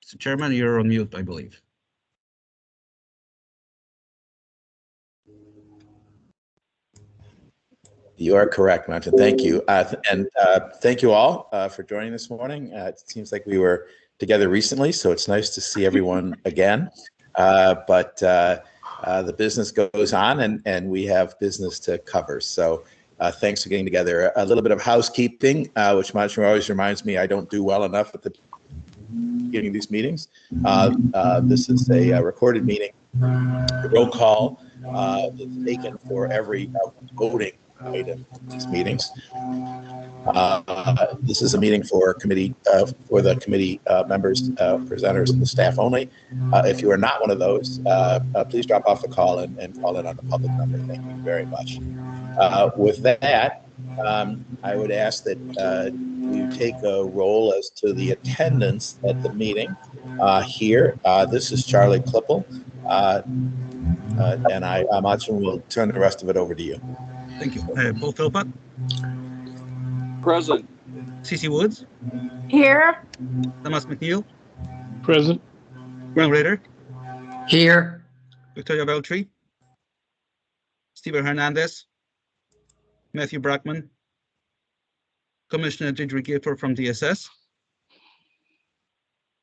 Mr. Chairman, you're on mute, I believe. You are correct, Martin. Thank you. Thank you all for joining this morning. It seems like we were together recently, so it's nice to see everyone again. But the business goes on, and we have business to cover. So thanks for getting together. A little bit of housekeeping, which Martin always reminds me I don't do well enough at the beginning of these meetings. This is a recorded meeting. The roll call is taken for every voting item in these meetings. This is a meeting for the committee members, presenters, and the staff only. If you are not one of those, please drop off the call and call in on the public number. Thank you very much. With that, I would ask that you take a roll as to the attendance at the meeting here. This is Charlie Klippel, and Martin will turn the rest of it over to you. Thank you. Paul Philpott. Present. CC Woods. Here. Thomas McNeil. Present. Graham Rader. Here. Victoria Beltry. Steven Hernandez. Matthew Brackman. Commissioner Deirdre Gifford from DSS.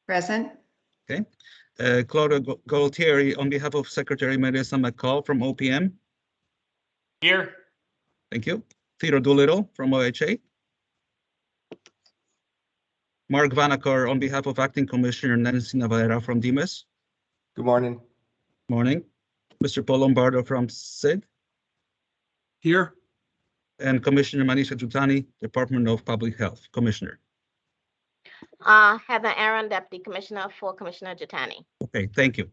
Present. Okay. Claudia Gualtieri on behalf of Secretary Melissa McCall from OPM. Here. Thank you. Theodore Doolittle from OHA. Mark Vanacker on behalf of Acting Commissioner Nancy Navarra from DMS. Good morning. Morning. Mr. Paul Lombardo from SID. Here. And Commissioner Manisha Jutani, Department of Public Health. Commissioner. Heather Aaron, Deputy Commissioner for Commissioner Jutani. Okay, thank you.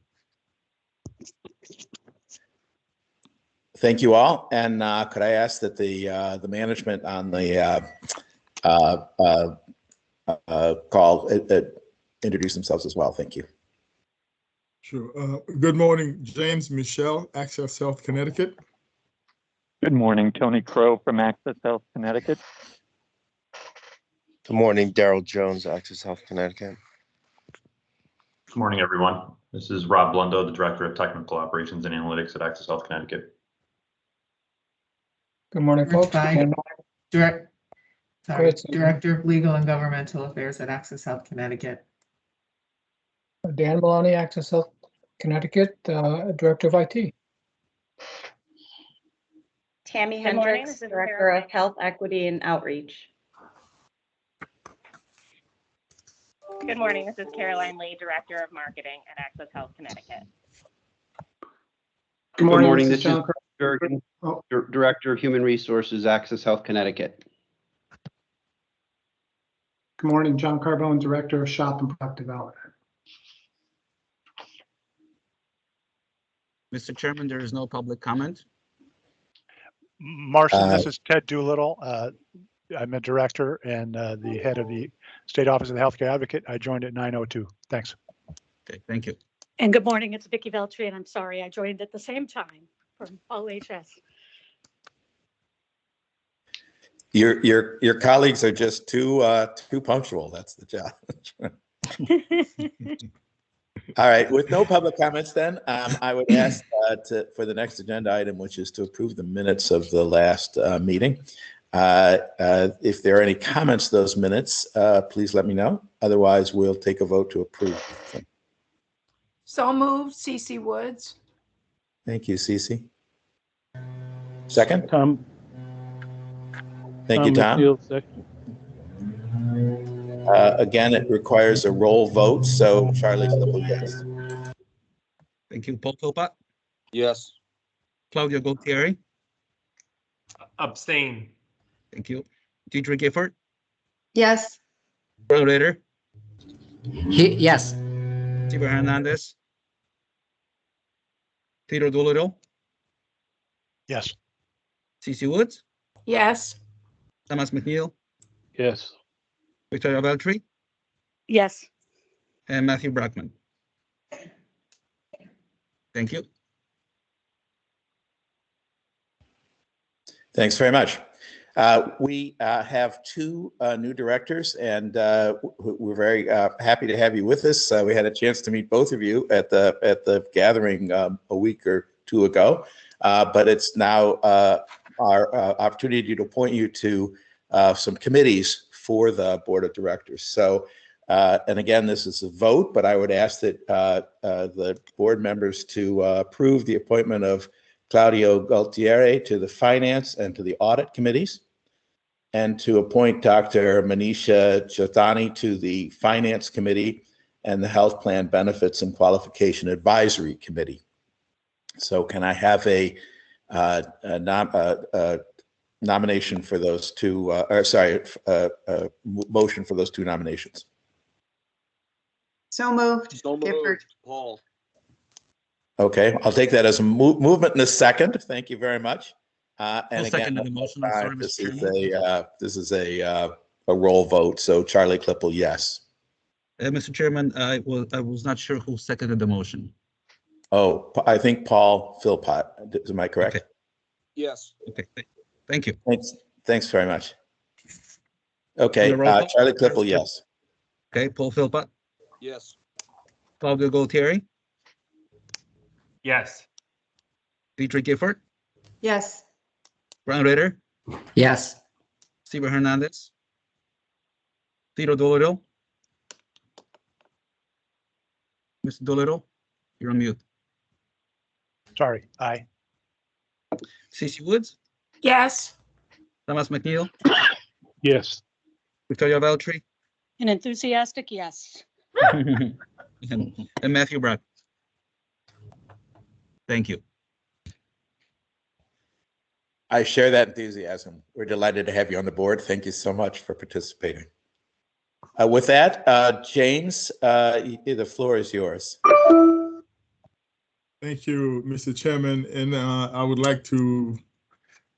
Thank you all. And could I ask that the management on the call introduce themselves as well? Thank you. Sure. Good morning, James Michelle, Access Health Connecticut. Good morning, Tony Crow from Access Health Connecticut. Good morning, Daryl Jones, Access Health Connecticut. Good morning, everyone. This is Rob Blundo, the Director of Technical Operations and Analytics at Access Health Connecticut. Good morning, folks. Director of Legal and Governmental Affairs at Access Health Connecticut. Dan Maloney, Access Health Connecticut, Director of IT. Tammy Hendricks, Director of Health Equity and Outreach. Good morning. This is Caroline Lee, Director of Marketing at Access Health Connecticut. Good morning. This is John Durgan, Director of Human Resources, Access Health Connecticut. Good morning, John Carbone, Director of Shop and Product Development. Mr. Chairman, there is no public comment. Martin, this is Ted Doolittle. I'm a director and the head of the State Office of the Healthcare Advocate. I joined at 9:02. Thanks. Okay, thank you. And good morning, it's Vicki Veltri, and I'm sorry I joined at the same time from OHS. Your colleagues are just too punctual. That's the challenge. All right, with no public comments then, I would ask for the next agenda item, which is to approve the minutes of the last meeting. If there are any comments to those minutes, please let me know. Otherwise, we'll take a vote to approve. So moved, CC Woods. Thank you, Cece. Second? Tom. Thank you, Tom. Again, it requires a roll vote, so Charlie Klippel, yes. Thank you. Paul Philpott. Yes. Claudia Gualtieri. Abstain. Thank you. Deirdre Gifford. Yes. Graham Rader. Yes. Steven Hernandez. Theodore Doolittle. Yes. CC Woods. Yes. Thomas McNeil. Yes. Victoria Beltry. Yes. And Matthew Brackman. Thank you. Thanks very much. We have two new directors, and we're very happy to have you with us. We had a chance to meet both of you at the gathering a week or two ago, but it's now our opportunity to appoint you to some committees for the board of directors. So, and again, this is a vote, but I would ask that the board members to approve the appointment of Claudio Gualtieri to the finance and to the audit committees, and to appoint Dr. Manisha Jotani to the finance committee and the health plan benefits and qualification advisory committee. So can I have a nomination for those two, motion for those two nominations? So moved. So moved. Paul. Okay, I'll take that as a movement in a second. Thank you very much. And I'll second the motion. I'm sorry, this Mr. is Chairman. this is a roll vote. So Charlie Klippel, yes. Mr. Chairman, I was not sure who seconded the motion. Oh, I think Paul Philpott. Am I correct? Okay. Yes. Okay, thank you. Thanks very much. Okay, The roll call? Charlie Klippel, yes. Okay, Paul Philpott, Yes. Claudio Gualtieri, Yes. Dietrich Gifford, Yes. Brian Ritter, Yes. Steven Hernandez, Tito Dolittle. Mr. Dolittle, you're on mute. Sorry, aye. Cece Woods, Yes. Thomas McNeil, Yes. Victoria Valtry, An enthusiastic yes. and Matthew Brock. Thank you. I share that enthusiasm. We're delighted to have you on the board. Thank you so much for participating. With that, James, the floor is yours. Thank you, Mr. Chairman, and I would like to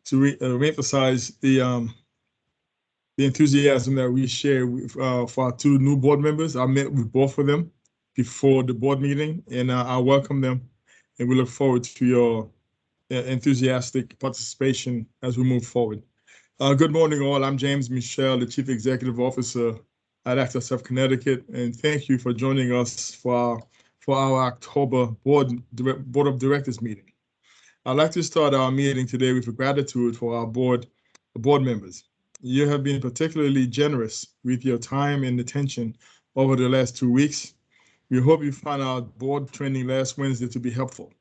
reemphasize the enthusiasm that we share with, for our two new board members. I met with both of them before the board meeting, and I welcome them, and we look forward to your enthusiastic participation as we move forward. Good morning, all. I'm James Michel, the Chief Executive Officer at Access Health Connecticut, and thank you for joining us for our October Board of Directors meeting. I'd like to start our meeting today with gratitude for our board members. You have been particularly generous with your time and attention over the last 2 weeks. We hope you found our board training last Wednesday to be helpful.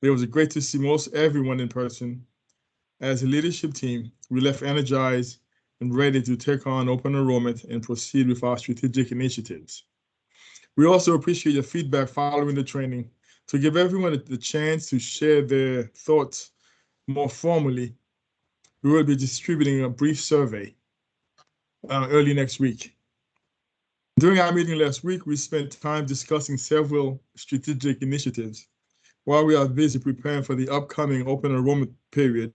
It was great to see most everyone in person. As a leadership team, we left energized and ready to take on open enrollment and proceed with our strategic initiatives. We also appreciate your feedback following the training. To give everyone the chance to share their thoughts more formally, we will be distributing a brief survey early next week. During our meeting last week, we spent time discussing several strategic initiatives. While we are busy preparing for the upcoming open enrollment period,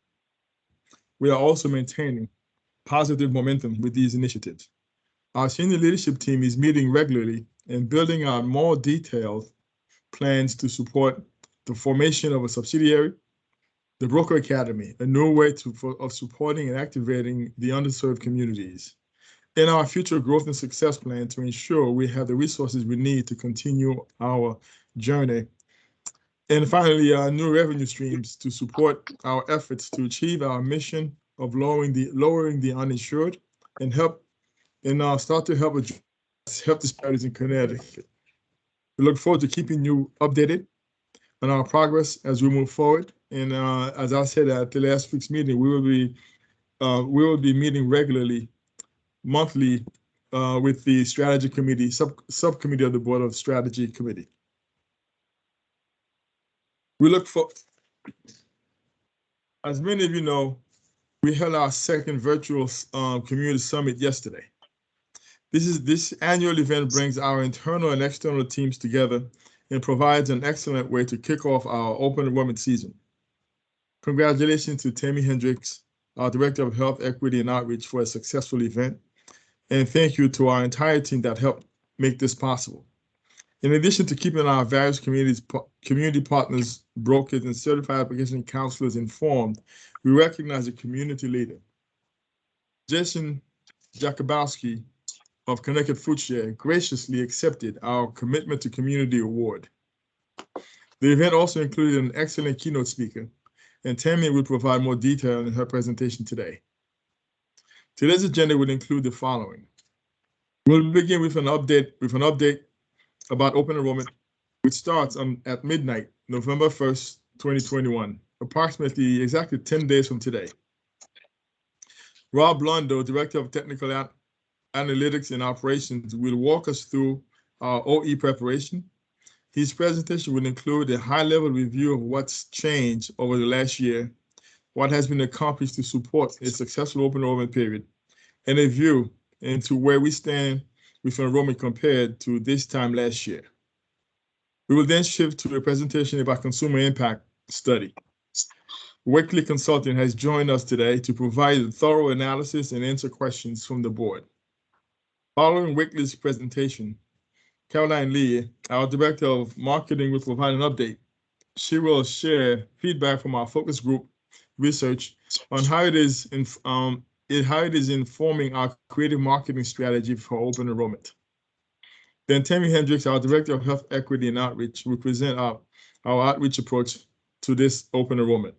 we are also maintaining positive momentum with these initiatives. Our senior leadership team is meeting regularly and building out more detailed plans to support the formation of a subsidiary, the Broker Academy, a new way of supporting and activating the underserved communities, and our future growth and success plan to ensure we have the resources we need to continue our journey. And finally, our new revenue streams to support our efforts to achieve our mission of lowering the uninsured and start to help address health disparities in Connecticut. We look forward to keeping you updated on our progress as we move forward. And as I said at the last week's meeting, we will be meeting regularly, monthly, with the strategy committee, subcommittee of the Board of Strategy Committee. We look for, as many of you know, we held our second virtual community summit yesterday. This annual event brings our internal and external teams together and provides an excellent way to kick off our open enrollment season. Congratulations to Tammy Hendricks, our Director of Health, Equity, and Outreach, for a successful event. And thank you to our entire team that helped make this possible. In addition to keeping our various community partners, brokers, and certified application counselors informed, we recognize a community leader Jason Jakubowski of Connecticut Food Share graciously accepted our Commitment to Community Award. The event also included an excellent keynote speaker, and Tammy will provide more detail in her presentation today. Today's agenda will include the following. We'll begin with an update about open enrollment, which starts at midnight, November 1st, 2021, approximately exactly 10 days from today. Rob Londo, Director of Technical Analytics and Operations, will walk us through our OE preparation. His presentation will include a high-level review of what's changed over the last year, what has been accomplished to support a successful open enrollment period, and a view into where we stand with enrollment compared to this time last year. We will then shift to a presentation about consumer impact study. Wakely Consulting has joined us today to provide a thorough analysis and answer questions from the board. Following Wakely's presentation, Caroline Lee, our Director of Marketing, will provide an update. She will share feedback from our focus group research on how it is informing our creative marketing strategy for open enrollment. Then Tammy Hendricks, our Director of Health Equity and Outreach, will present our outreach approach to this open enrollment.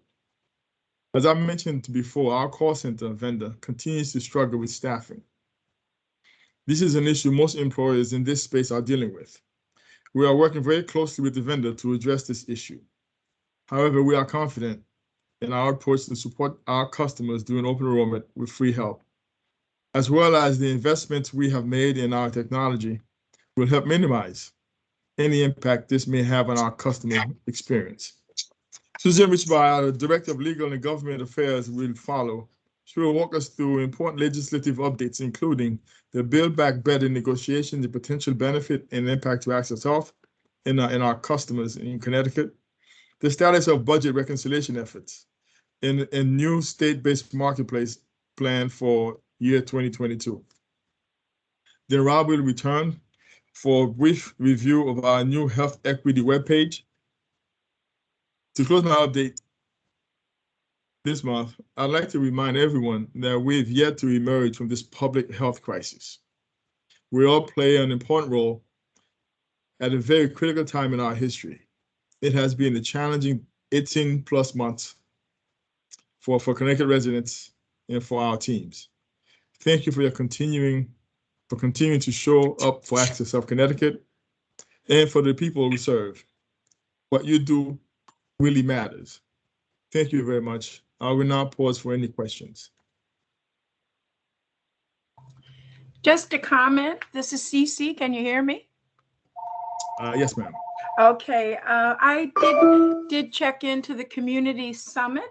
As I mentioned before, our call center vendor continues to struggle with staffing. This is an issue most employers in this space are dealing with. We are working very closely with the vendor to address this issue. However, we are confident in our approach to support our customers during open enrollment with free help, as well as the investments we have made in our technology will help minimize any impact this may have on our customer experience. Susan Richby, our Director of Legal and Government Affairs, will follow. She will walk us through important legislative updates, including the Build Back Better negotiations, the potential benefit and impact to Access Health and our customers in Connecticut, the status of budget reconciliation efforts, and a new state-based marketplace plan for year 2022. Then Rob will return for a brief review of our new health equity webpage. To close my update this month, I'd like to remind everyone that we've yet to emerge from this public health crisis. We all play an important role at a very critical time in our history. It has been a challenging 18+ months for Connecticut residents and for our teams. Thank you for continuing to show up for Access Health Connecticut and for the people we serve. What you do really matters. Thank you very much. I will now pause for any questions. Just a comment. This is Cece. Can you hear me? Yes, ma'am. Okay. I did check into the community summit,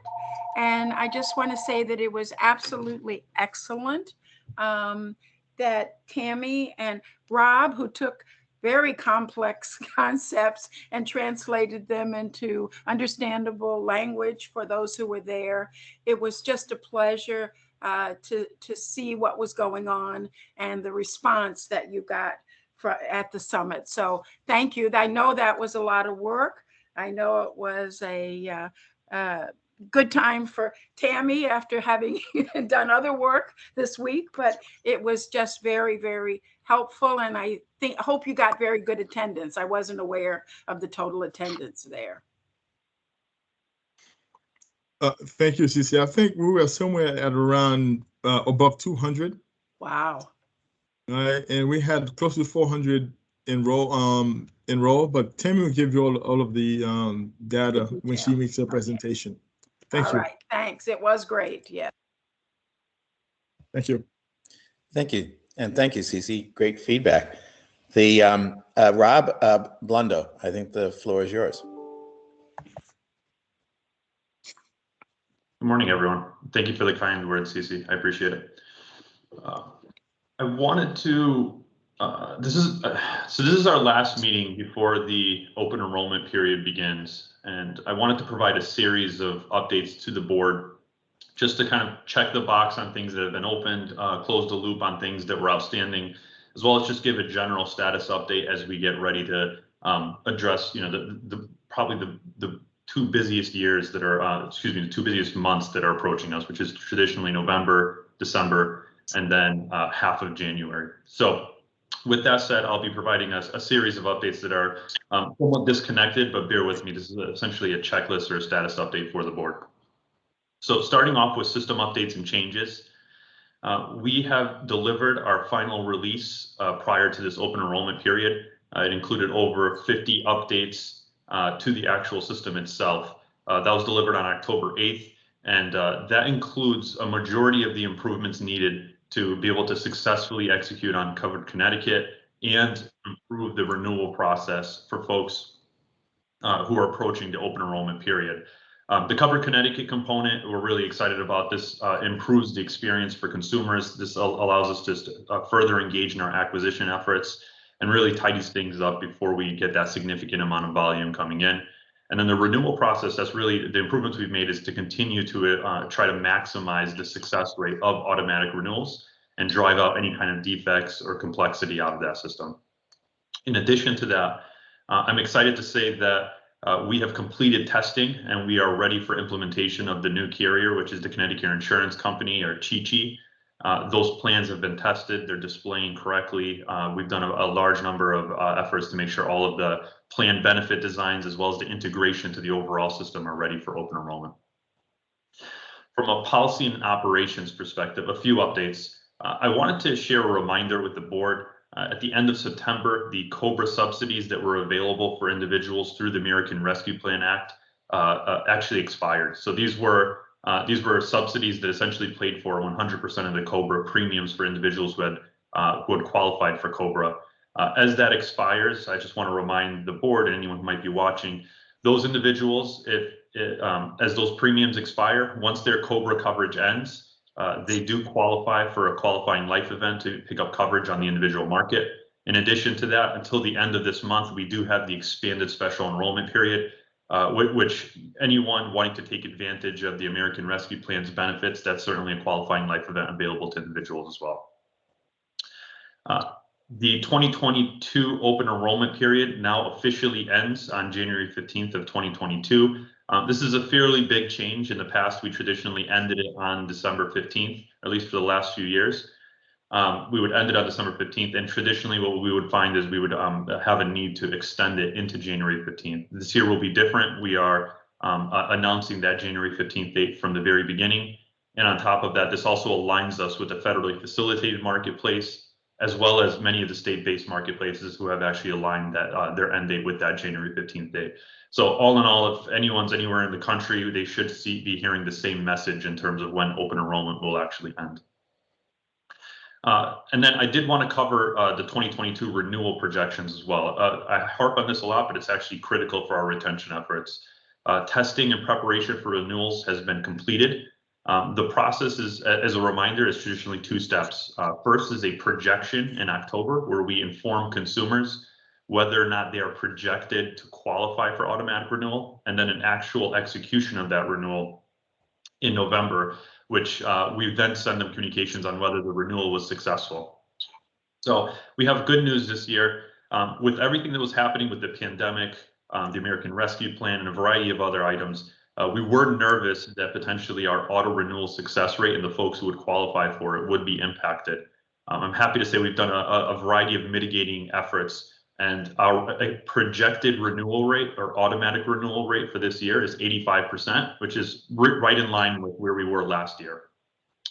and I just want to say that it was absolutely excellent. That Tammy and Rob, who took very complex concepts and translated them into understandable language for those who were there. It was just a pleasure to see what was going on and the response that you got at the summit. So thank you. I know that was a lot of work. I know it was a good time for Tammy after having done other work this week, but it was just very, very helpful. And I hope you got very good attendance. I wasn't aware of the total attendance there. Thank you, Cece. I think we were somewhere at around above 200. Wow. And we had close to 400 enroll, but Tammy will give you all of the data when she makes her presentation. Thank you. All right, thanks. It was great. Yeah. Thank you. Thank you. And thank you, Cece. Great feedback. The Rob Blundo, I think the floor is yours. Good morning, everyone. Thank you for the kind words, Cece. I appreciate it. I wanted to, this is our last meeting before the open enrollment period begins. And I wanted to provide a series of updates to the board just to kind of check the box on things that have been opened, close the loop on things that were outstanding, as well as just give a general status update as we get ready to address, probably the two busiest years that are, the two busiest months that are approaching us, which is traditionally November, December, and then half of January. So with that said, I'll be providing a series of updates that are somewhat disconnected, but bear with me. This is essentially a checklist or a status update for the board. So starting off with system updates and changes, we have delivered our final release prior to this open enrollment period. It included over 50 updates to the actual system itself. That was delivered on October 8th, and that includes a majority of the improvements needed to be able to successfully execute on Covered Connecticut and improve the renewal process for folks who are approaching the open enrollment period. The Covered Connecticut component, we're really excited about this, improves the experience for consumers. This allows us to further engage in our acquisition efforts and really tidies things up before we get that significant amount of volume coming in. And then the renewal process, that's really the improvements we've made, is to continue to try to maximize the success rate of automatic renewals and drive out any kind of defects or complexity out of that system. In addition to that, I'm excited to say that we have completed testing and we are ready for implementation of the new carrier, which is the Connecticut Insurance Company, or CHI. Those plans have been tested, they're displaying correctly. We've done a large number of efforts to make sure all of the plan benefit designs as well as the integration to the overall system are ready for open enrollment. From a policy and operations perspective, a few updates. I wanted to share a reminder with the board. At the end of September, the COBRA subsidies that were available for individuals through the American Rescue Plan Act actually expired. So these were subsidies that essentially paid for 100% of the COBRA premiums for individuals who had qualified for COBRA. As that expires, I just want to remind the board and anyone who might be watching, those individuals, as those premiums expire, once their COBRA coverage ends, they do qualify for a qualifying life event to pick up coverage on the individual market. In addition to that, until the end of this month, we do have the expanded special enrollment period, which anyone wanting to take advantage of the American Rescue Plan's benefits, that's certainly a qualifying life event available to individuals as well. The 2022 open enrollment period now officially ends on January 15th of 2022. This is a fairly big change. In the past, we traditionally ended it on December 15th, at least for the last few years. We would end it on December 15th, and traditionally what we would find is we would have a need to extend it into January 15th. This year will be different. We are announcing that January 15th date from the very beginning. And on top of that, this also aligns us with the federally facilitated marketplace, as well as many of the state-based marketplaces who have actually aligned that their end date with that January 15th date. So all in all, if anyone's anywhere in the country, they should be hearing the same message in terms of when open enrollment will actually end. And then I did want to cover the 2022 renewal projections as well. I harp on this a lot, but it's actually critical for our retention efforts. Testing and preparation for renewals has been completed. The process is, as a reminder, is traditionally two steps. First is a projection in October, where we inform consumers whether or not they are projected to qualify for automatic renewal, and then an actual execution of that renewal in November, which we then send them communications on whether the renewal was successful. So we have good news this year. With everything that was happening with the pandemic, the American Rescue Plan, and a variety of other items, we were nervous that potentially our auto renewal success rate and the folks who would qualify for it would be impacted. I'm happy to say we've done a variety of mitigating efforts, and our projected renewal rate or automatic renewal rate for this year is 85%, which is right in line with where we were last year.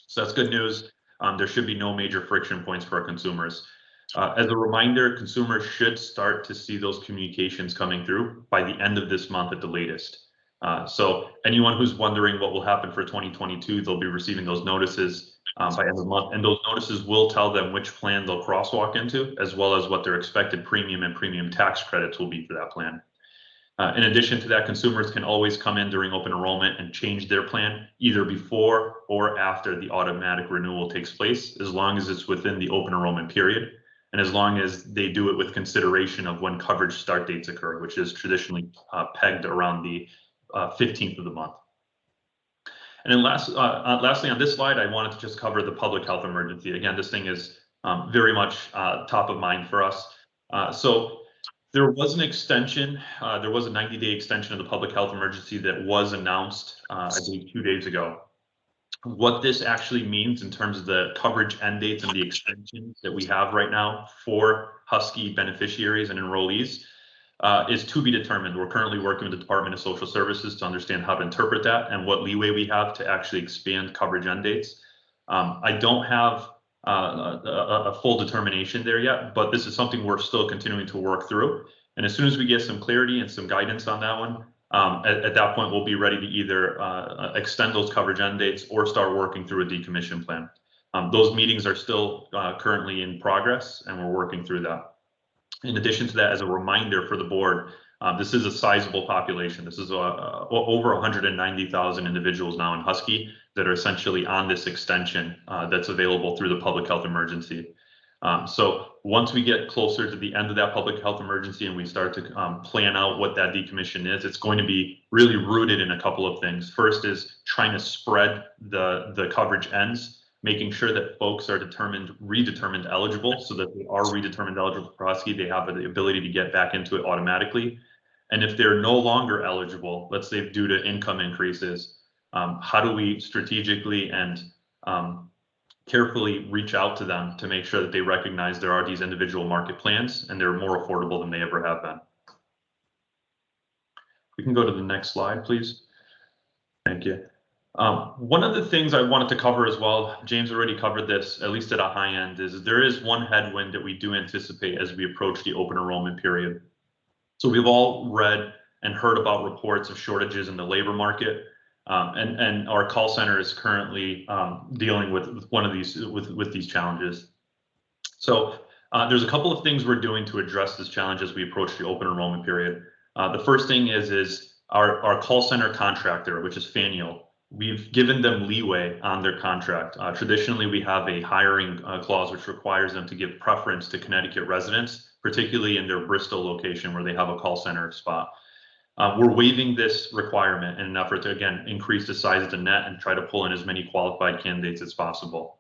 So that's good news. There should be no major friction points for our consumers. As a reminder, consumers should start to see those communications coming through by the end of this month at the latest. So anyone who's wondering what will happen for 2022, they'll be receiving those notices by end of the month, and those notices will tell them which plan they'll crosswalk into, as well as what their expected premium and premium tax credits will be for that plan. In addition to that, consumers can always come in during open enrollment and change their plan either before or after the automatic renewal takes place, as long as it's within the open enrollment period, and as long as they do it with consideration of when coverage start dates occur, which is traditionally pegged around the 15th of the month. And then lastly, on this slide, I wanted to just cover the public health emergency. Again, this thing is very much top of mind for us. So there was an extension. There was a 90-day extension of the public health emergency that was announced, I believe, 2 days ago. what this actually means in terms of the coverage end dates and the extensions that we have right now for Husky beneficiaries and enrollees is to be determined. We're currently working with the Department of Social Services to understand how to interpret that and what leeway we have to actually expand coverage end dates. I don't have a full determination there yet, but this is something we're still continuing to work through. And as soon as we get some clarity and some guidance on that one, at that point, we'll be ready to either extend those coverage end dates or start working through a decommission plan. Those meetings are still currently in progress, and we're working through that. In addition to that, as a reminder for the board, this is a sizable population. This is over 190,000 individuals now in Husky that are essentially on this extension that's available through the public health emergency. So once we get closer to the end of that public health emergency and we start to plan out what that decommission is, it's going to be really rooted in a couple of things. First is trying to spread the coverage ends, making sure that folks are redetermined eligible, so that they are redetermined eligible for Husky, they have the ability to get back into it automatically. And if they're no longer eligible, let's say due to income increases, how do we strategically and carefully reach out to them to make sure that they recognize there are these individual market plans and they're more affordable than they ever have been. We can go to the next slide, please. Thank you. One of the things I wanted to cover as well, James already covered this, at least at a high end, is there is one headwind that we do anticipate as we approach the open enrollment period. So we've all read and heard about reports of shortages in the labor market. And our call center is currently dealing with one of these with these challenges. So there's a couple of things we're doing to address this challenge as we approach the open enrollment period. The first thing is our call center contractor, which is Faneuil. We've given them leeway on their contract. Traditionally, we have a hiring clause which requires them to give preference to Connecticut residents, particularly in their Bristol location where they have a call center spot. We're waiving this requirement in an effort to, again, increase the size of the net and try to pull in as many qualified candidates as possible.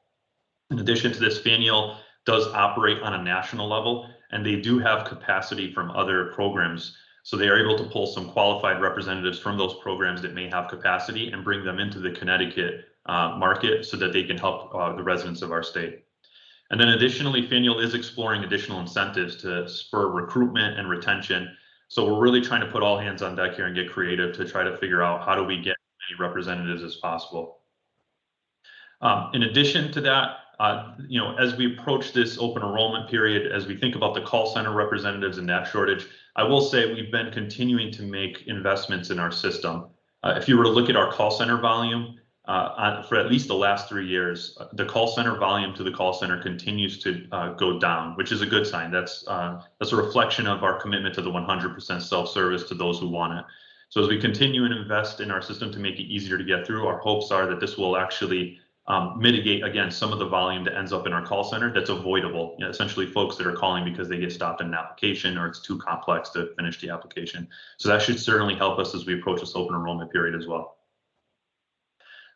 In addition to this, Faneuil does operate on a national level, and they do have capacity from other programs. So they are able to pull some qualified representatives from those programs that may have capacity and bring them into the Connecticut market so that they can help the residents of our state. And then additionally, Faneuil is exploring additional incentives to spur recruitment and retention. So we're really trying to put all hands on deck here and get creative to try to figure out how do we get as many representatives as possible. In addition to that, as we approach this open enrollment period, as we think about the call center representatives and that shortage, I will say we've been continuing to make investments in our system. If you were to look at our call center volume, for at least the last 3 years, the call center volume to the call center continues to go down, which is a good sign. That's a reflection of our commitment to the 100% self-service to those who want it. So as we continue and invest in our system to make it easier to get through, our hopes are that this will actually mitigate, again, some of the volume that ends up in our call center that's avoidable. Essentially folks that are calling because they get stopped in an application or it's too complex to finish the application. So that should certainly help us as we approach this open enrollment period as well.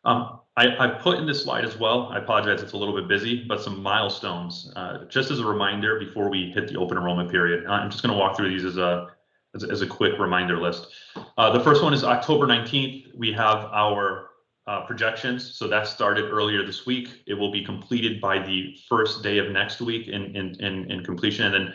I put in this slide as well, I apologize, it's a little bit busy, but some milestones, just as a reminder before we hit the open enrollment period. I'm just going to walk through these as a quick reminder list. The first one is October 19th. We have our projections. So that started earlier this week. It will be completed by the first day of next week in completion. And then,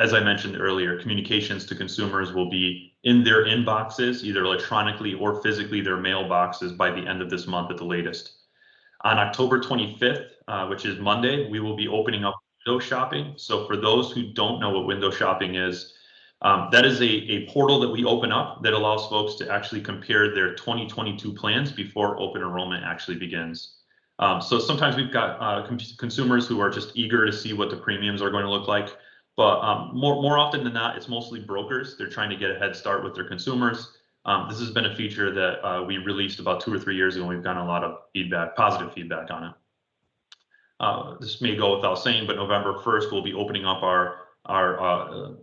as I mentioned earlier, communications to consumers will be in their inboxes, either electronically or physically their mailboxes by the end of this month at the latest. On October 25th, which is Monday, we will be opening up window shopping. So for those who don't know what window shopping is, that is a portal that we open up that allows folks to actually compare their 2022 plans before open enrollment actually begins. So sometimes we've got consumers who are just eager to see what the premiums are going to look like. But more often than not, it's mostly brokers. They're trying to get a head start with their consumers. This has been a feature that we released about 2 or 3 years ago, and we've gotten a lot of feedback, positive feedback on it. This may go without saying, but November 1st, we'll be opening up our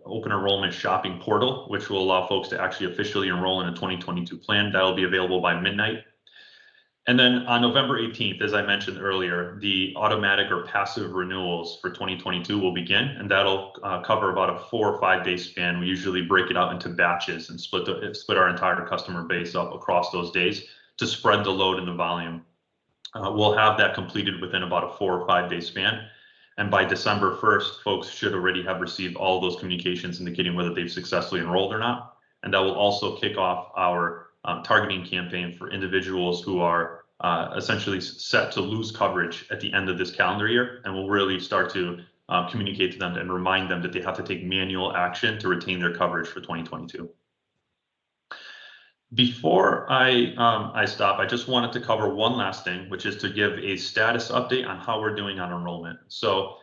open enrollment shopping portal, which will allow folks to actually officially enroll in a 2022 plan. That will be available by midnight. And then on November 18th, as I mentioned earlier, the automatic or passive renewals for 2022 will begin, and that'll cover about a 4 or 5 day span. We usually break it out into batches and split our entire customer base up across those days to spread the load and the volume. we'll have that completed within about a 4 or 5 day span. And by December 1st, folks should already have received all those communications indicating whether they've successfully enrolled or not. And that will also kick off our targeting campaign for individuals who are essentially set to lose coverage at the end of this calendar year. And we'll really start to communicate to them and remind them that they have to take manual action to retain their coverage for 2022. Before I stop, I just wanted to cover one last thing, which is to give a status update on how we're doing on enrollment. So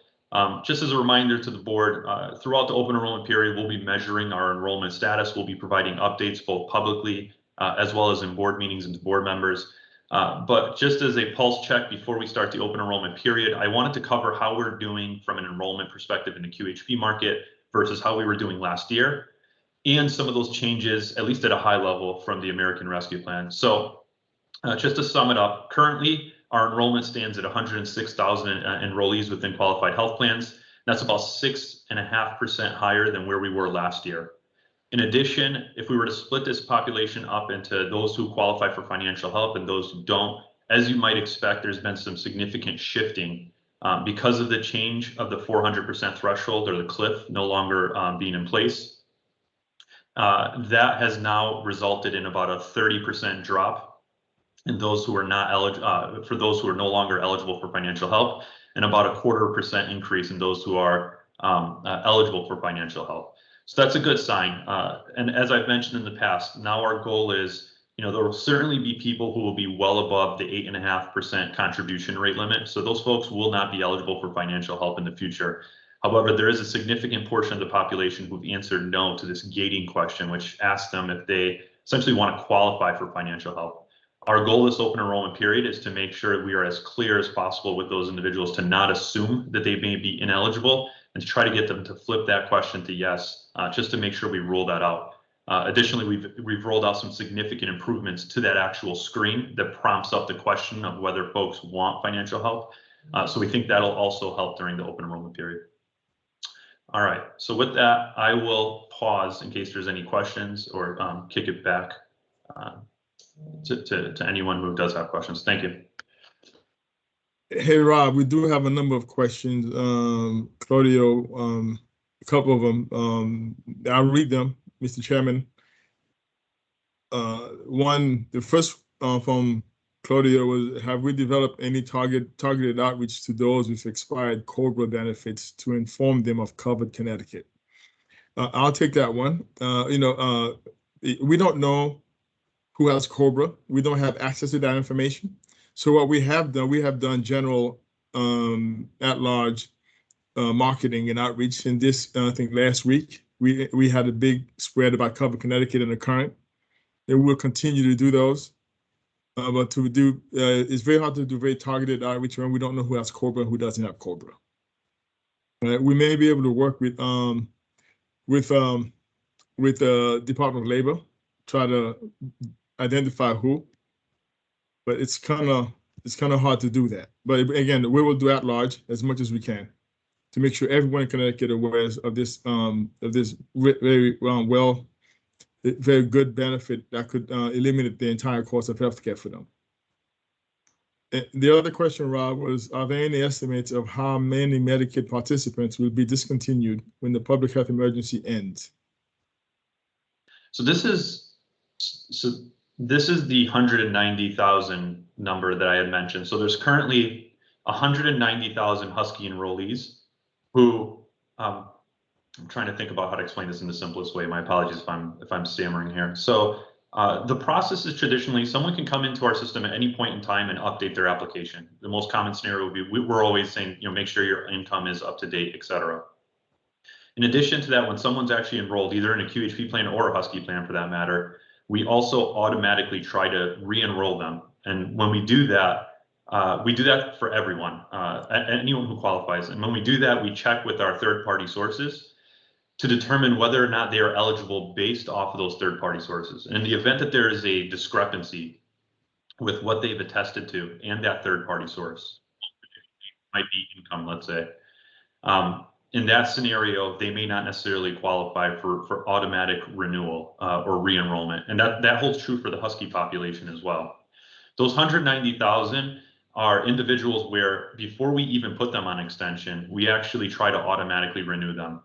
just as a reminder to the board, throughout the open enrollment period, we'll be measuring our enrollment status. We'll be providing updates both publicly as well as in board meetings and to board members. But just as a pulse check before we start the open enrollment period, I wanted to cover how we're doing from an enrollment perspective in the QHP market versus how we were doing last year, and some of those changes, at least at a high level, from the American Rescue Plan. So just to sum it up, currently our enrollment stands at 106,000 enrollees within qualified health plans. That's about 6.5% higher than where we were last year. In addition, if we were to split this population up into those who qualify for financial help and those who don't, as you might expect, there's been some significant shifting because of the change of the 400% threshold, or the cliff, no longer being in place. That has now resulted in about a 30% drop in those who are not eligible, for those who are no longer eligible for financial help, and about a 0.25% increase in those who are eligible for financial help. So that's a good sign. And as I've mentioned in the past, now our goal is, there will certainly be people who will be well above the 8.5% contribution rate limit. So those folks will not be eligible for financial help in the future. However, there is a significant portion of the population who've answered no to this gating question, which asks them if they essentially want to qualify for financial help. Our goal this open enrollment period is to make sure we are as clear as possible with those individuals to not assume that they may be ineligible, and to try to get them to flip that question to yes, just to make sure we rule that out. Additionally, we've rolled out some significant improvements to that actual screen that prompts up the question of whether folks want financial help. So we think that'll also help during the open enrollment period. All right, so with that, I will pause in case there's any questions, or kick it back to anyone who does have questions. Thank you. Hey, Rob, we do have a number of questions. Claudio, a couple of them. I'll read them, Mr. Chairman. The first from Claudio was, have we developed any targeted outreach to those with expired COBRA benefits to inform them of covered Connecticut? I'll take that one. We don't know who has COBRA. We don't have access to that information. So what we have done general at-large marketing and outreach. In this, I think last week, we had a big spread about covered Connecticut in the current, and we'll continue to do those. But to do, it's very hard to do very targeted outreach when we don't know who has COBRA and who doesn't have COBRA. We may be able to work with the Department of Labor, try to identify who, but it's kind of hard to do that. But again, we will do at large as much as we can to make sure everyone in Connecticut aware of this very very good benefit that could eliminate the entire cost of healthcare for them. The other question, Rob, was, are there any estimates of how many Medicaid participants will be discontinued when the public health emergency ends? So this is the 190,000 number that I had mentioned. So there's currently 190,000 Husky enrollees who, I'm trying to think about how to explain this in the simplest way. My apologies if I'm stammering here. So the process is traditionally someone can come into our system at any point in time and update their application. The most common scenario would be we're always saying, make sure your income is up to date, et cetera. In addition to that, when someone's actually enrolled either in a QHP plan or a Husky plan for that matter, we also automatically try to re-enroll them. And when we do that for everyone, anyone who qualifies. And when we do that, we check with our third-party sources to determine whether or not they are eligible based off of those third-party sources. And in the event that there is a discrepancy with what they've attested to and that third-party source, might be income, let's say, in that scenario, they may not necessarily qualify for automatic renewal or re-enrollment. And that holds true for the Husky population as well. Those 190,000, are individuals where before we even put them on extension, we actually try to automatically renew them.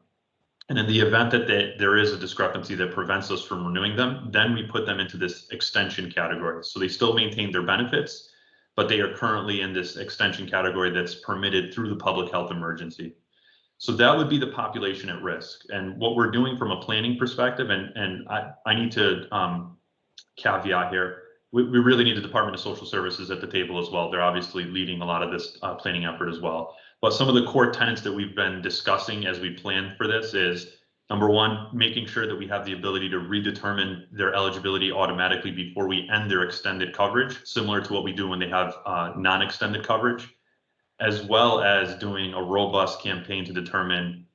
And in the event that there is a discrepancy that prevents us from renewing them, then we put them into this extension category. So they still maintain their benefits, but they are currently in this extension category that's permitted through the public health emergency. So that would be the population at risk. And what we're doing from a planning perspective, and I need to caveat here, we really need the Department of Social Services at the table as well. They're obviously leading a lot of this planning effort as well. But some of the core tenets that we've been discussing as we plan for this is, number one, making sure that we have the ability to redetermine their eligibility automatically before we end their extended coverage, similar to what we do when they have non-extended coverage, as well as doing a robust campaign to determine,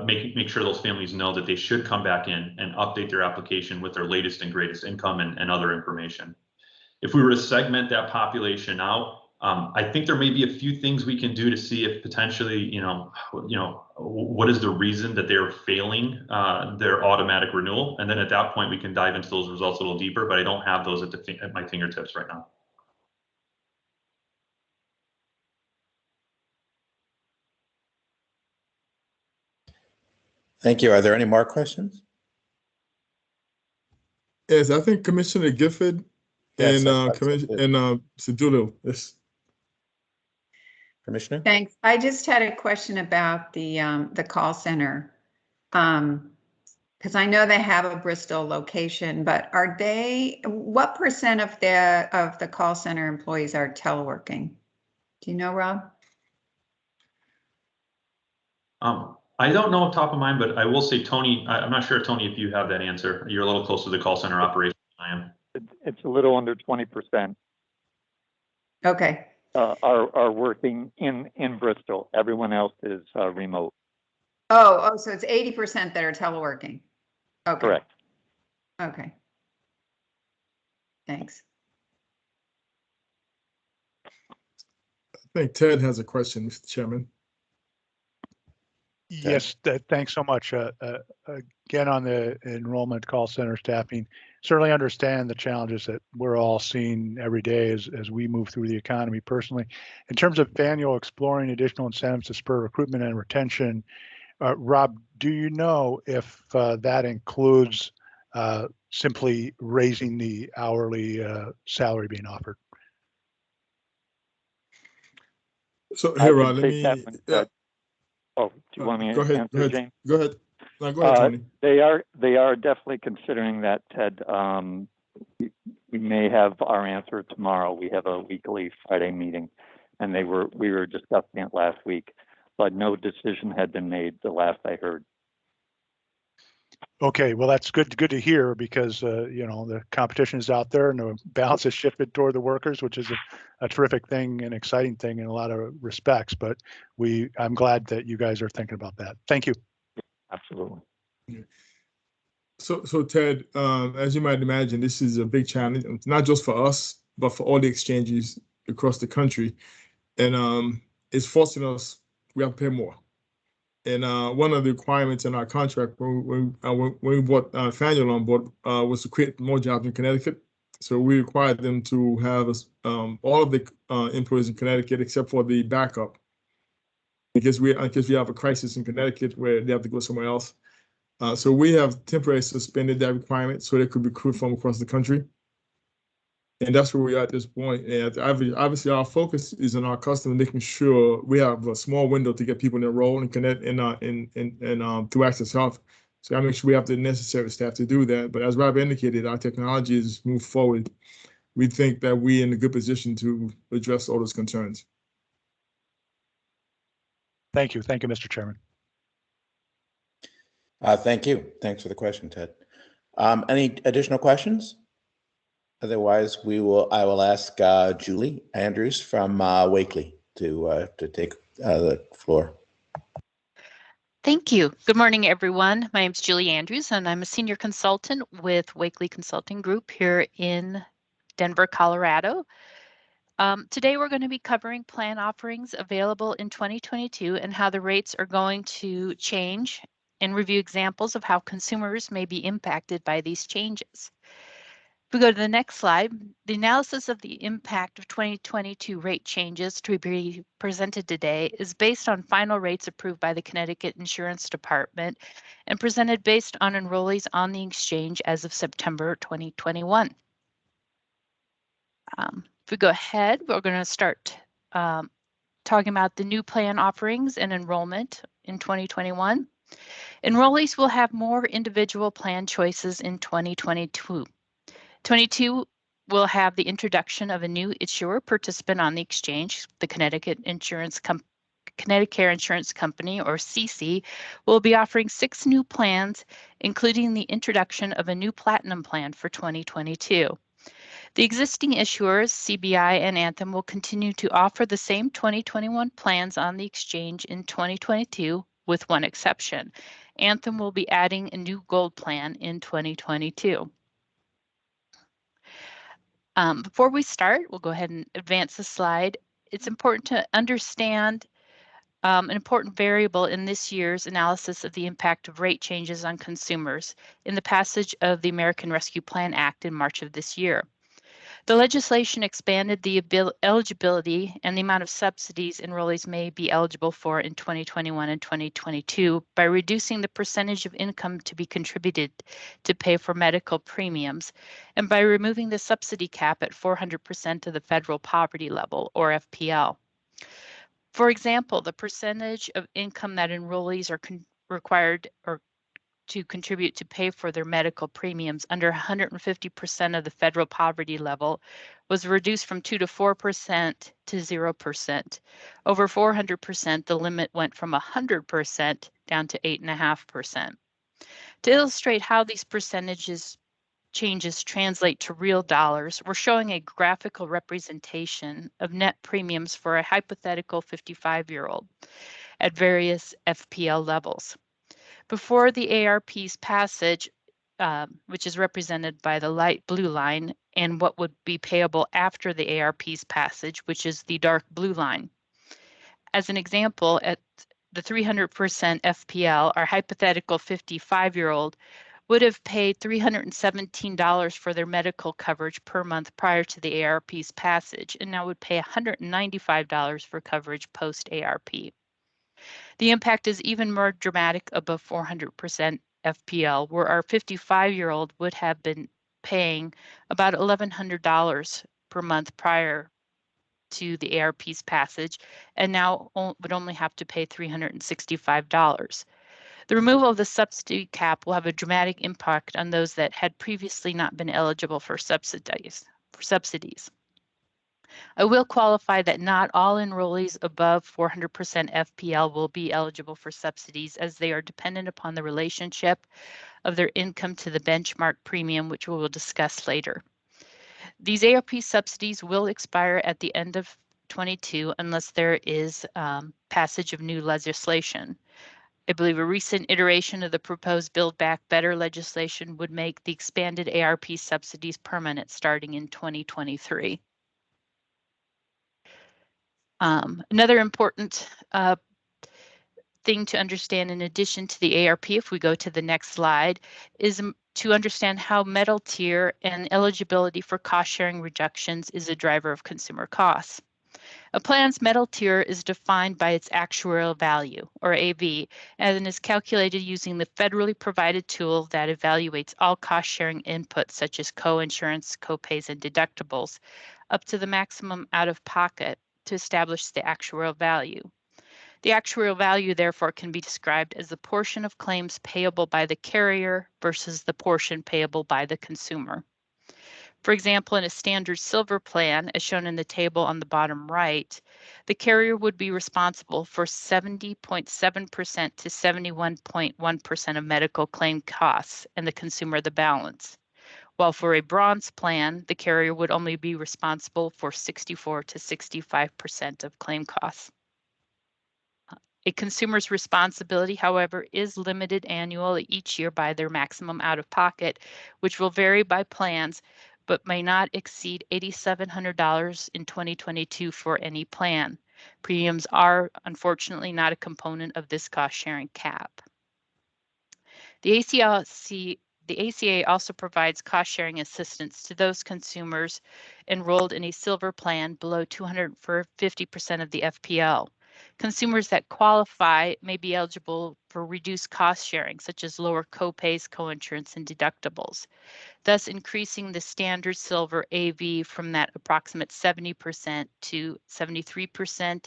make sure those families know that they should come back in and update their application with their latest and greatest income and other information. If we were to segment that population out, I think there may be a few things we can do to see if potentially, what is the reason that they're failing their automatic renewal, and then at that point we can dive into those results a little deeper. But I don't have those at my fingertips right now. Thank you. Are there any more questions? Yes, I think Commissioner Gifford Yes, and Sedullo. Yes. Commissioner? Thanks. I just had a question about the call center. Because I know they have a Bristol location, but what percent of the call center employees are teleworking? Do you know, Rob? I don't know off the top of mind, but I will say, Tony, I'm not sure, Tony, if you have that answer. You're a little closer to the call center operation than I am. It's a little under 20%. Okay. Are working in Bristol. Everyone else is remote. Oh, so it's 80% that are teleworking. Okay. Correct. Okay. Thanks. I think Ted has a question, Mr. Chairman. Yes, thanks so much. Again, on the enrollment call center staffing, certainly understand the challenges that we're all seeing every day as we move through the economy personally. In terms of Daniel exploring additional incentives to spur recruitment and retention, Rob, do you know if that includes simply raising the hourly salary being offered? So here, Rod, let me. Oh, do you want me to answer, Jane? Go ahead. No, go ahead, Tony. They are definitely considering that, Ted. We may have our answer tomorrow. We have a weekly Friday meeting, and we were discussing it last week, but no decision had been made the last I heard. Okay, well, that's good to hear, because the competition is out there and the balance has shifted toward the workers, which is a terrific thing and exciting thing in a lot of respects. But I'm glad that you guys are thinking about that. Thank you. Absolutely. So Ted, as you might imagine, this is a big challenge, not just for us, but for all the exchanges across the country. And it's forcing us, we have to pay more. And one of the requirements in our contract when we brought Faneuil on board was to create more jobs in Connecticut. So we required them to have all of the employees in Connecticut except for the backup, because we have a crisis in Connecticut where they have to go somewhere else. So we have temporarily suspended that requirement so they could recruit from across the country. And that's where we are at this point. And obviously, our focus is on our customers, making sure we have a small window to get people enrolled and connect through Access Health. So I make sure we have the necessary staff to do that. But as Rob indicated, our technology has moved forward. We think that we're in a good position to address all those concerns. Thank you. Thank you, Mr. Chairman. Thank you. Thanks for the question, Ted. Any additional questions? Otherwise, I will ask Julie Andrews from Wakely to take the floor. Thank you. Good morning, everyone. My name is Julie Andrews, and I'm a senior consultant with Wakely Consulting Group here in Denver, Colorado. Today, we're going to be covering plan offerings available in 2022 and how the rates are going to change, and review examples of how consumers may be impacted by these changes. we go to the next slide, the analysis of the impact of 2022 rate changes to be presented today is based on final rates approved by the Connecticut Insurance Department and presented based on enrollees on the exchange as of September 2021. If we go ahead, we're going to start talking about the new plan offerings and enrollment in 2021. Enrollees will have more individual plan choices in 2022. 22 will have the introduction of a new issuer participant on the exchange. The Connecticut Insurance Company, or CC, will be offering 6 new plans, including the introduction of a new platinum plan for 2022. The existing issuers, CBI and Anthem, will continue to offer the same 2021 plans on the exchange in 2022, with one exception. Anthem will be adding a new gold plan in 2022. Before we start, we'll go ahead and advance the slide. It's important to understand an important variable in this year's analysis of the impact of rate changes on consumers in the passage of the American Rescue Plan Act in March of this year. The legislation expanded the eligibility and the amount of subsidies enrollees may be eligible for in 2021 and 2022 by reducing the percentage of income to be contributed to pay for medical premiums and by removing the subsidy cap at 400% of the federal poverty level, or FPL. For example, the percentage of income that enrollees are required to contribute to pay for their medical premiums under 150% of the federal poverty level was reduced from 2 to 4% to 0%. Over 400%, the limit went from 100% down to 8.5%. To illustrate how these percentages changes translate to real dollars, we're showing a graphical representation of net premiums for a hypothetical 55-year-old at various FPL levels. Before the ARP's passage, which is represented by the light blue line, and what would be payable after the ARP's passage, which is the dark blue line. As an example, at the 300% FPL, our hypothetical 55-year-old would have paid $317 for their medical coverage per month prior to the ARP's passage, and now would pay $195 for coverage post-ARP. The impact is even more dramatic above 400% FPL, where our 55-year-old would have been paying about $1,100 per month prior to the ARP's passage, and now would only have to pay $365. The removal of the subsidy cap will have a dramatic impact on those that had previously not been eligible for subsidies. I will qualify that not all enrollees above 400% FPL will be eligible for subsidies, as they are dependent upon the relationship of their income to the benchmark premium, which we will discuss later. These ARP subsidies will expire at the end of 22 unless there is passage of new legislation. I believe a recent iteration of the proposed Build Back Better legislation would make the expanded ARP subsidies permanent starting in 2023. Another important thing to understand in addition to the ARP, if we go to the next slide, is to understand how metal tier and eligibility for cost sharing reductions is a driver of consumer costs. A plan's metal tier is defined by its actuarial value, or AV, and is calculated using the federally provided tool that evaluates all cost sharing inputs such as co-insurance, co-pays, and deductibles, up to the maximum out of pocket to establish the actuarial value. The actuarial value, therefore, can be described as the portion of claims payable by the carrier versus the portion payable by the consumer. For example, in a standard silver plan, as shown in the table on the bottom right, the carrier would be responsible for 70.7% to 71.1% of medical claim costs and the consumer the balance. While for a bronze plan, the carrier would only be responsible for 64 to 65% of claim costs. A consumer's responsibility, however, is limited annually each year by their maximum out-of-pocket, which will vary by plans, but may not exceed $8,700 in 2022 for any plan. Premiums are, unfortunately, not a component of this cost-sharing cap. The The ACA also provides cost-sharing assistance to those consumers enrolled in a silver plan below 250% of the FPL. Consumers that qualify may be eligible for reduced cost sharing, such as lower copays, coinsurance, and deductibles, thus increasing the standard silver AV from that approximate 70% to 73%,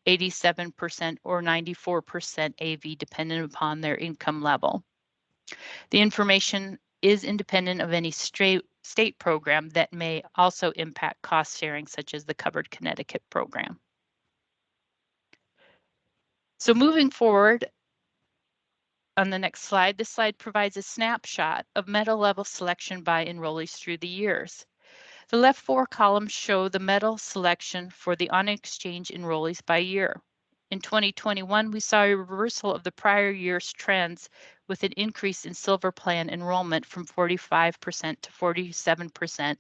87%, or 94% AV, dependent upon their income level. The information is independent of any state program that may also impact cost sharing, such as the Covered Connecticut program. So moving forward, on the next slide, this slide provides a snapshot of medal level selection by enrollees through the years. The left 4 columns show the medal selection for the on-exchange enrollees by year. In 2021, we saw a reversal of the prior year's trends with an increase in silver plan enrollment from 45% to 47%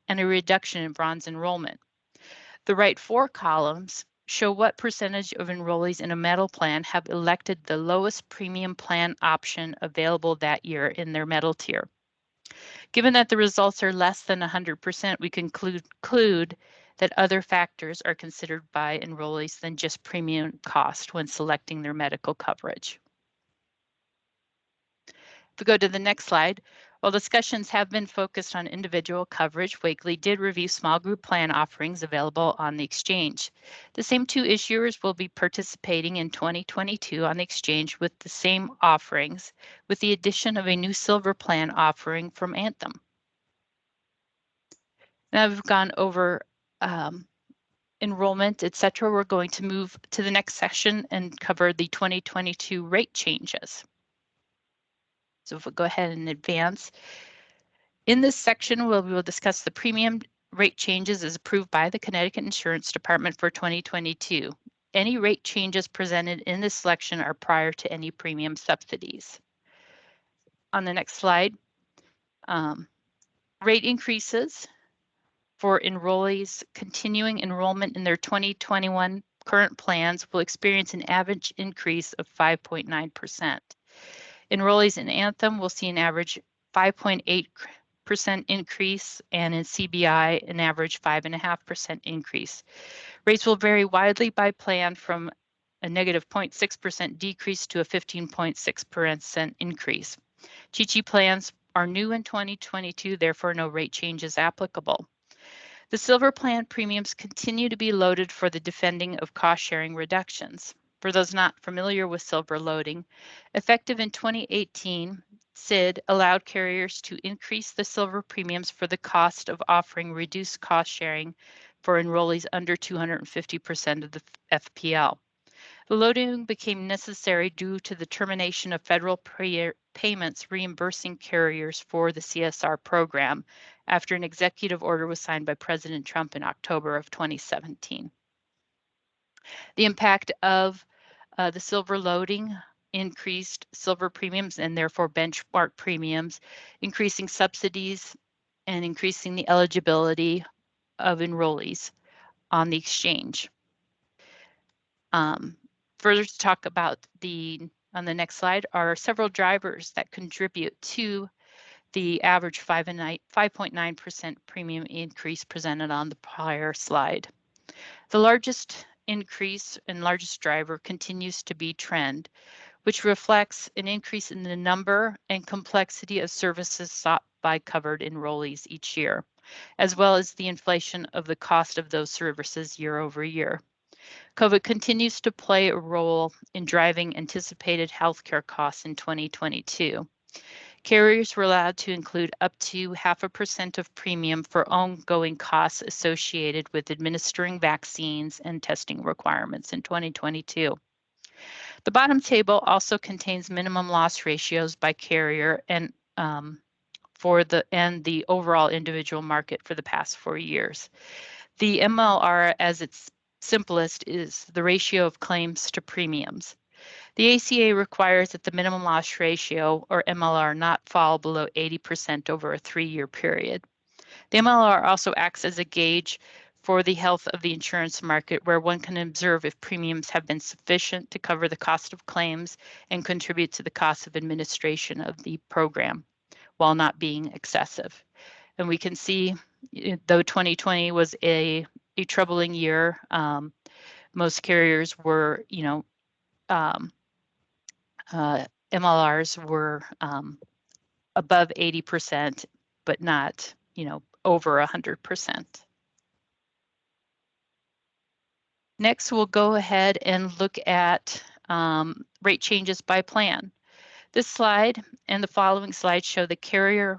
and a reduction in bronze enrollment. The right 4 columns show what percentage of enrollees in a medal plan have elected the lowest premium plan option available that year in their medal tier. Given that the results are less than 100%, we conclude that other factors are considered by enrollees than just premium cost when selecting their medical coverage. If we go to the next slide, while discussions have been focused on individual coverage, Wakely did review small group plan offerings available on the exchange. The same 2 issuers will be participating in 2022 on the exchange with the same offerings, with the addition of a new silver plan offering from Anthem. Now we've gone over enrollment, etc. We're going to move to the next section and cover the 2022 rate changes. So if we go ahead and advance. In this section, we will discuss the premium rate changes as approved by the Connecticut Insurance Department for 2022. Any rate changes presented in this section are prior to any premium subsidies. On the next slide, rate increases for enrollees continuing enrollment in their 2021 current plans will experience an average increase of 5.9%. Enrollees in Anthem will see an average 5.8% increase, and in CBI, an average 5.5% increase. Rates will vary widely by plan from a negative 0.6% decrease to a 15.6% increase. Chi-Chi plans are new in 2022, therefore no rate change is applicable. The silver plan premiums continue to be loaded for the defending of cost sharing reductions. For those not familiar with silver loading, effective in 2018, SID allowed carriers to increase the silver premiums for the cost of offering reduced cost sharing for enrollees under 250% of the FPL. The loading became necessary due to the termination of federal payments reimbursing carriers for the CSR program after an executive order was signed by President Trump in October of 2017. The impact of the silver loading increased silver premiums and therefore benchmark premiums, increasing subsidies and increasing the eligibility of enrollees on the exchange. Further to talk about on the next slide are several drivers that contribute to the average 5.9% premium increase presented on the prior slide. The largest increase and largest driver continues to be trend, which reflects an increase in the number and complexity of services sought by covered enrollees each year, as well as the inflation of the cost of those services year over year. COVID continues to play a role in driving anticipated healthcare costs in 2022. Carriers were allowed to include up to 0.5% of premium for ongoing costs associated with administering vaccines and testing requirements in 2022. The bottom table also contains minimum loss ratios by carrier and the overall individual market for the past 4 years. The MLR, as its simplest, is the ratio of claims to premiums. The ACA requires that the minimum loss ratio, or MLR, not fall below 80% over a 3-year period. The MLR also acts as a gauge for the health of the insurance market, where one can observe if premiums have been sufficient to cover the cost of claims and contribute to the cost of administration of the program. while not being excessive. And we can see, though 2020 was a troubling year, most carriers were, MLRs were above 80%, but not, over 100%. Next, we'll go ahead and look at rate changes by plan. This slide and the following slides show the carrier,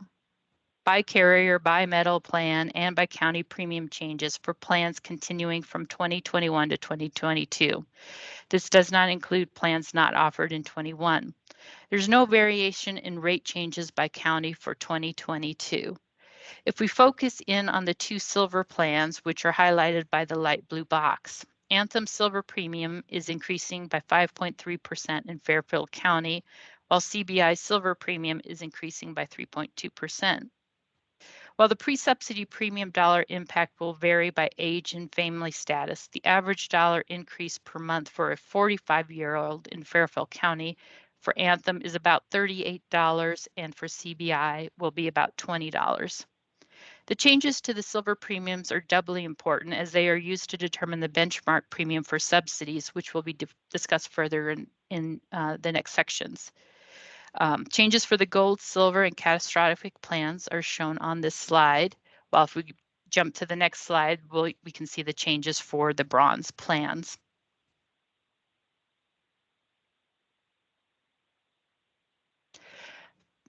by metal plan, and by county premium changes for plans continuing from 2021 to 2022. This does not include plans not offered in 21. There's no variation in rate changes by county for 2022. If we focus in on the 2 silver plans, which are highlighted by the light blue box, Anthem Silver Premium is increasing by 5.3% in Fairfield County, while CBI Silver Premium is increasing by 3.2%. While the pre-subsidy premium dollar impact will vary by age and family status, the average dollar increase per month for a 45-year-old in Fairfield County for Anthem is about $38, and for CBI will be about $20. The changes to the silver premiums are doubly important as they are used to determine the benchmark premium for subsidies, which will be discussed further in the next sections. Changes for the gold, silver, and catastrophic plans are shown on this slide. While if we jump to the next slide, we can see the changes for the bronze plans.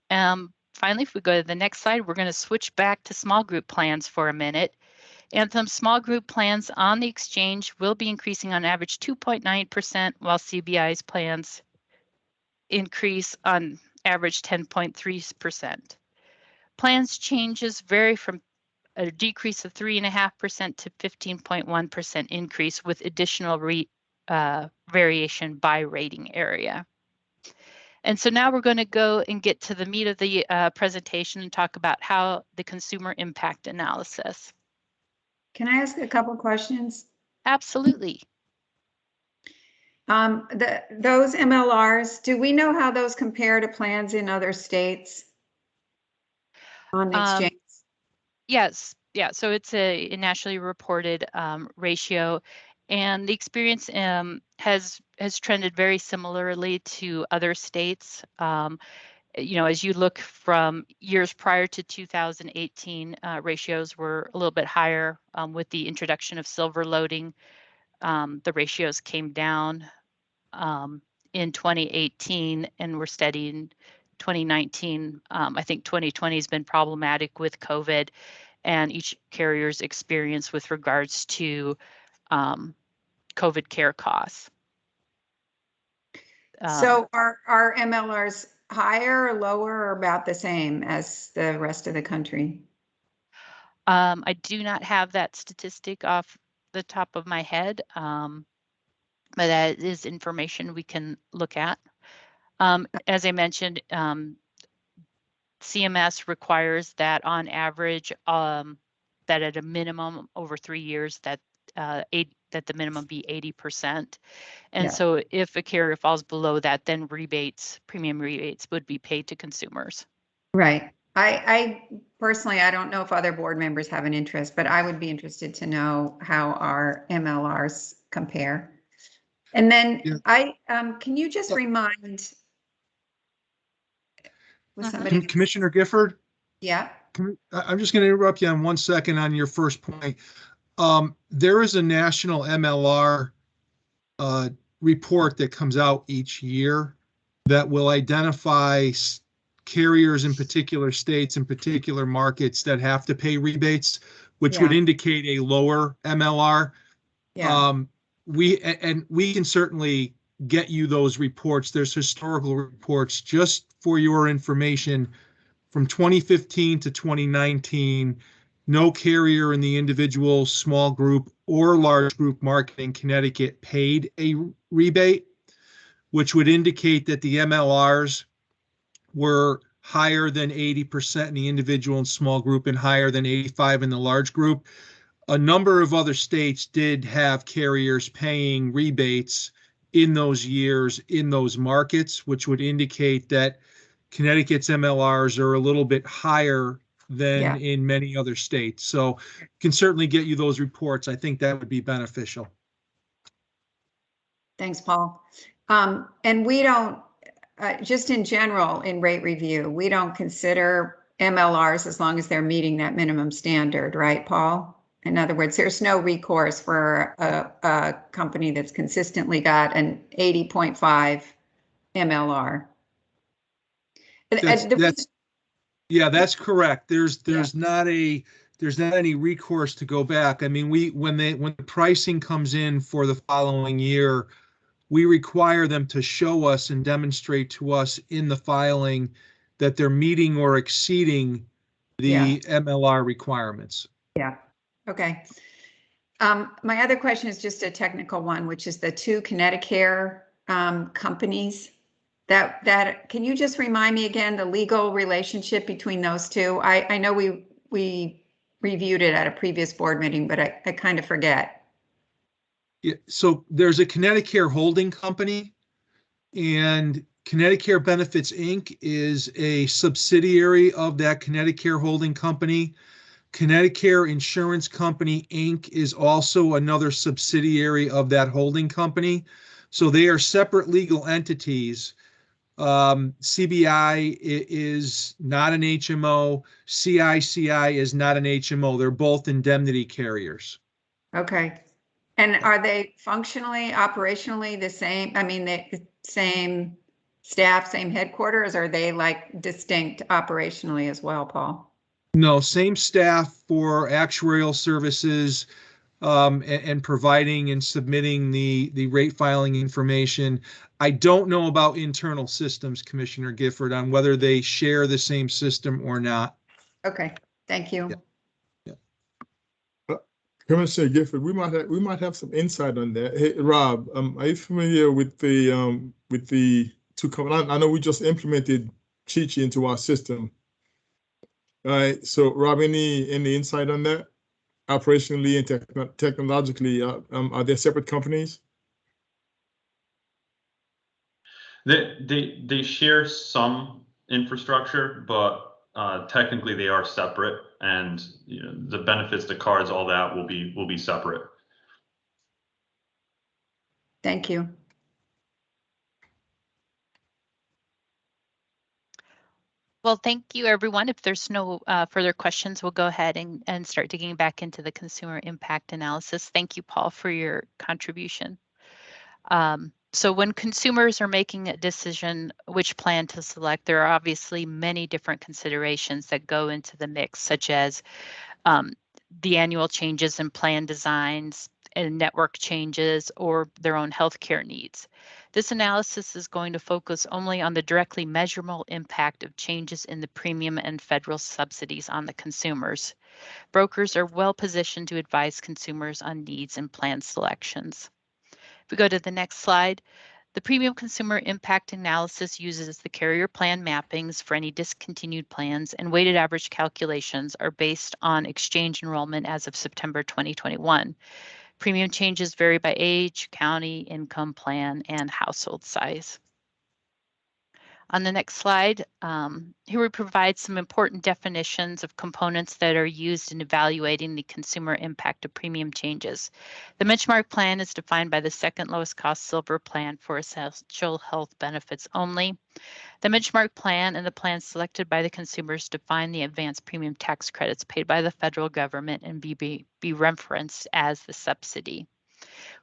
Finally, if we go to the next slide, we're going to switch back to small group plans for a minute. Anthem small group plans on the exchange will be increasing on average 2.9%, while CBI's plans increase on average 10.3%. Plans changes vary from a decrease of 3.5% to 15.1% increase, with additional variation by rating area. And so now we're going to go and get to the meat of the presentation and talk about how the consumer impact analysis. Can I ask a couple questions? Absolutely. Those MLRs, do we know how those compare to plans in other states on the exchange? Yes. Yeah. So it's a nationally reported ratio, and the experience has trended very similarly to other states. As you look from years prior to 2018, ratios were a little bit higher. With the introduction of silver loading, the ratios came down in 2018 and were steady in 2019. I think 2020 has been problematic with COVID and each carrier's experience with regards to COVID care costs. So are MLRs higher or lower or about the same as the rest of the country? I do not have that statistic off the top of my head, but that is information we can look at. As I mentioned, CMS requires that on average, that at a minimum over 3 years, that the minimum be 80%. And so if a carrier falls below that, then premium rebates would be paid to consumers. Right. I personally, I don't know if other board members have an interest, but I would be interested to know how our MLRs compare. And then can you just remind Commissioner Gifford? Yeah. I'm just going to interrupt you on 1 second on your first point. There is a national MLR report that comes out each year that will identify carriers in particular states and particular markets that have to pay rebates, which would indicate a lower MLR. We can certainly get you those reports. There's historical reports. Just for your information, from 2015 to 2019, no carrier in the individual, small group, or large group market in Connecticut paid a rebate, which would indicate that the MLRs were higher than 80% in the individual and small group and higher than 85% in the large group. A number of other states did have carriers paying rebates in those years in those markets, which would indicate that Connecticut's MLRs are a little bit higher than in many other states. So can certainly get you those reports. I think that would be beneficial. Thanks, Paul. And we don't, just in general, in rate review, we don't consider MLRs as long as they're meeting that minimum standard, right, Paul? In other words, there's no recourse for a company that's consistently got an 80.5 MLR. That's correct. There's not any recourse to go back. I mean, when the pricing comes in for the following year, we require them to show us and demonstrate to us in the filing that they're meeting or exceeding the MLR requirements. Yeah. Okay. My other question is just a technical one, which is the two Connecticut companies. That can you just remind me again the legal relationship between those two? I know we reviewed it at a previous board meeting, but I kind of forget. Yeah, so there's a Connecticut holding company, and Connecticut Benefits Inc. is a subsidiary of that Connecticut holding company. Connecticut Insurance Company Inc. is also another subsidiary of that holding company. So they are separate legal entities. CBI is not an HMO. CICI is not an HMO. They're both indemnity carriers. Okay. And are they functionally, operationally the same? I mean, the same staff, same headquarters? Or are they like distinct operationally as well, Paul? No, same staff for actuarial services and providing and submitting the rate filing information. I don't know about internal systems, Commissioner Gifford, on whether they share the same system or not. Okay, thank you. Yeah. Commissioner Gifford, we might have some insight on that. Hey, Rob, are you familiar with the two companies? I know we just implemented Chi-Chi into our system. All right. So, Rob, any insight on that? Operationally and technologically, are they separate companies? They share some infrastructure, but technically they are separate, and the benefits, the cards, all that will be separate. Thank you. Well, thank you, everyone. If there's no further questions, we'll go ahead and start digging back into the consumer impact analysis. Thank you, Paul, for your contribution. So when consumers are making a decision which plan to select, there are obviously many different considerations that go into the mix, such as the annual changes in plan designs and network changes or their own healthcare needs. This analysis is going to focus only on the directly measurable impact of changes in the premium and federal subsidies on the consumers. Brokers are well positioned to advise consumers on needs and plan selections. If we go to the next slide, the premium consumer impact analysis uses the carrier plan mappings for any discontinued plans, and weighted average calculations are based on exchange enrollment as of September 2021. Premium changes vary by age, county, income plan, and household size. On the next slide, here we provide some important definitions of components that are used in evaluating the consumer impact of premium changes. The benchmark plan is defined by the second lowest cost silver plan for essential health benefits only. The benchmark plan and the plans selected by the consumers define the advanced premium tax credits paid by the federal government and be referenced as the subsidy.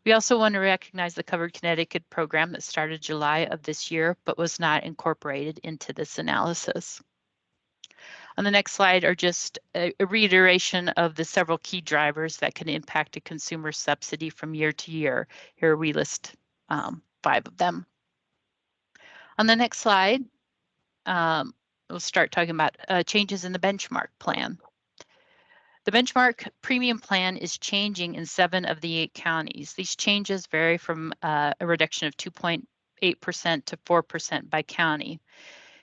We also want to recognize the Covered Connecticut program that started July of this year, but was not incorporated into this analysis. On the next slide are just a reiteration of the several key drivers that can impact a consumer subsidy from year to year. Here we list 5 of them. On the next slide, we'll start talking about changes in the benchmark plan. The benchmark premium plan is changing in 7 of the 8 counties. These changes vary from a reduction of 2.8% to 4% by county.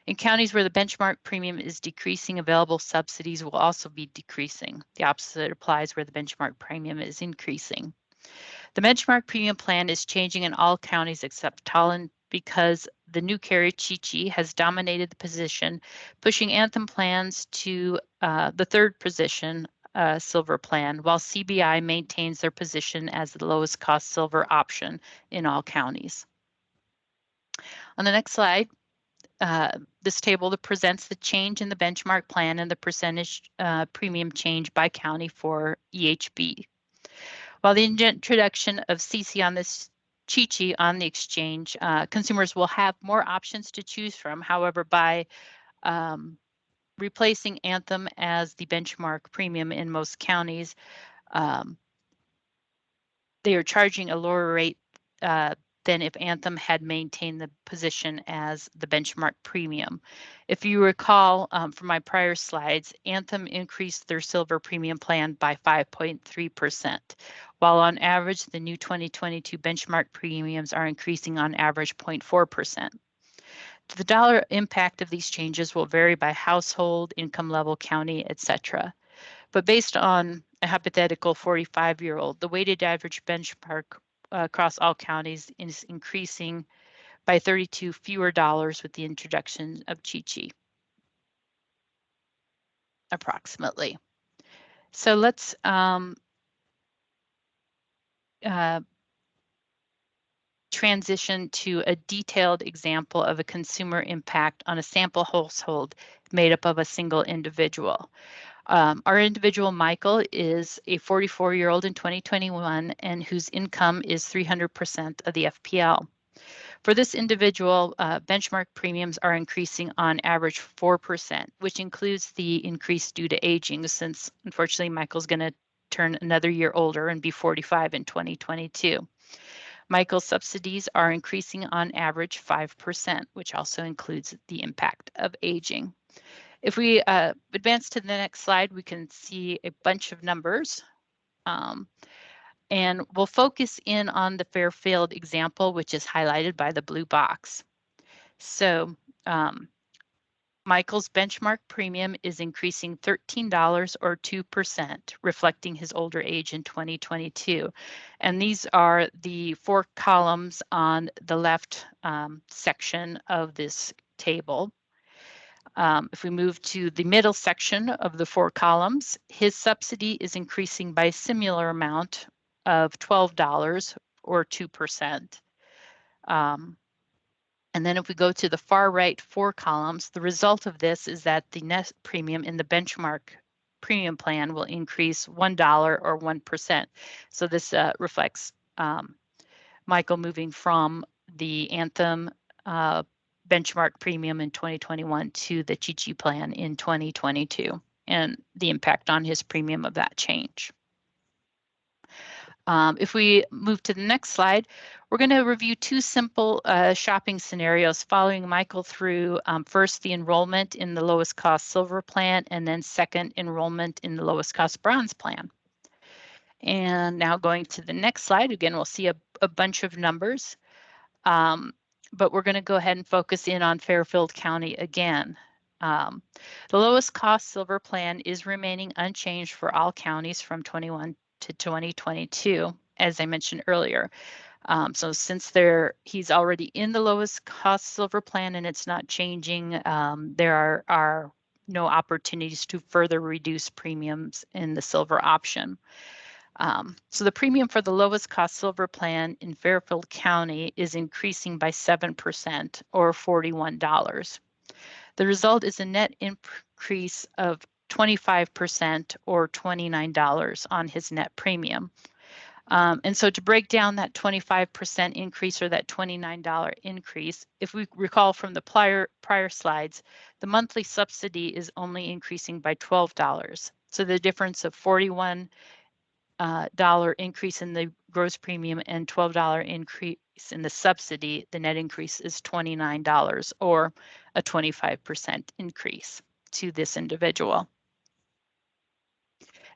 In counties where the benchmark premium is decreasing, available subsidies will also be decreasing. The opposite applies where the benchmark premium is increasing. The benchmark premium plan is changing in all counties except Tolland because the new carrier Chi-Chi has dominated the position, pushing Anthem plans to the third position, silver plan, while CBI maintains their position as the lowest cost silver option in all counties. On the next slide, this table that presents the change in the benchmark plan and the percentage premium change by county for EHB. While the introduction of CC on this Chi-Chi on the exchange, consumers will have more options to choose from. However, by replacing Anthem as the benchmark premium in most counties, they are charging a lower rate than if Anthem had maintained the position as the benchmark premium. If you recall from my prior slides, Anthem increased their silver premium plan by 5.3%, while on average, the new 2022 benchmark premiums are increasing on average 0.4%. The dollar impact of these changes will vary by household, income level, county, etc. But based on a hypothetical 45-year-old, the weighted average benchmark across all counties is increasing by 32 fewer dollars with the introduction of Chi-Chi, approximately. So let's transition to a detailed example of a consumer impact on a sample household made up of a single individual. Our individual, Michael, is a 44-year-old in 2021 and whose income is 300% of the FPL. For this individual, benchmark premiums are increasing on average 4%, which includes the increase due to aging, since unfortunately Michael's going to turn another year older and be 45 in 2022. Michael's subsidies are increasing on average 5%, which also includes the impact of aging. If we advance to the next slide, we can see a bunch of numbers. And we'll focus in on the Fairfield example, which is highlighted by the blue box. So Michael's benchmark premium is increasing $13 or 2%, reflecting his older age in 2022. And these are the 4 columns on the left section of this table. If we move to the middle section of the 4 columns, his subsidy is increasing by a similar amount of $12 or 2%. And then if we go to the far right 4 columns, the result of this is that the net premium in the benchmark premium plan will increase $1 or 1%. So this reflects Michael moving from the Anthem benchmark premium in 2021 to the Chi-Chi plan in 2022 and the impact on his premium of that change. If we move to the next slide, we're going to review 2 simple shopping scenarios following Michael through first the enrollment in the lowest cost silver plan and then second enrollment in the lowest cost bronze plan. And now going to the next slide, again, we'll see a bunch of numbers. But we're going to go ahead and focus in on Fairfield County again. The lowest cost silver plan is remaining unchanged for all counties from 21 to 2022, as I mentioned earlier. So since he's already in the lowest cost silver plan and it's not changing, there are no opportunities to further reduce premiums in the silver option. So the premium for the lowest cost silver plan in Fairfield County is increasing by 7% or $41. The result is a net increase of 25% or $29 on his net premium. And so to break down that 25% increase or that $29 increase, if we recall from the prior slides, the monthly subsidy is only increasing by $12. So the difference of $41 increase in the gross premium and $12 increase in the subsidy, the net increase is $29 or a 25% increase to this individual.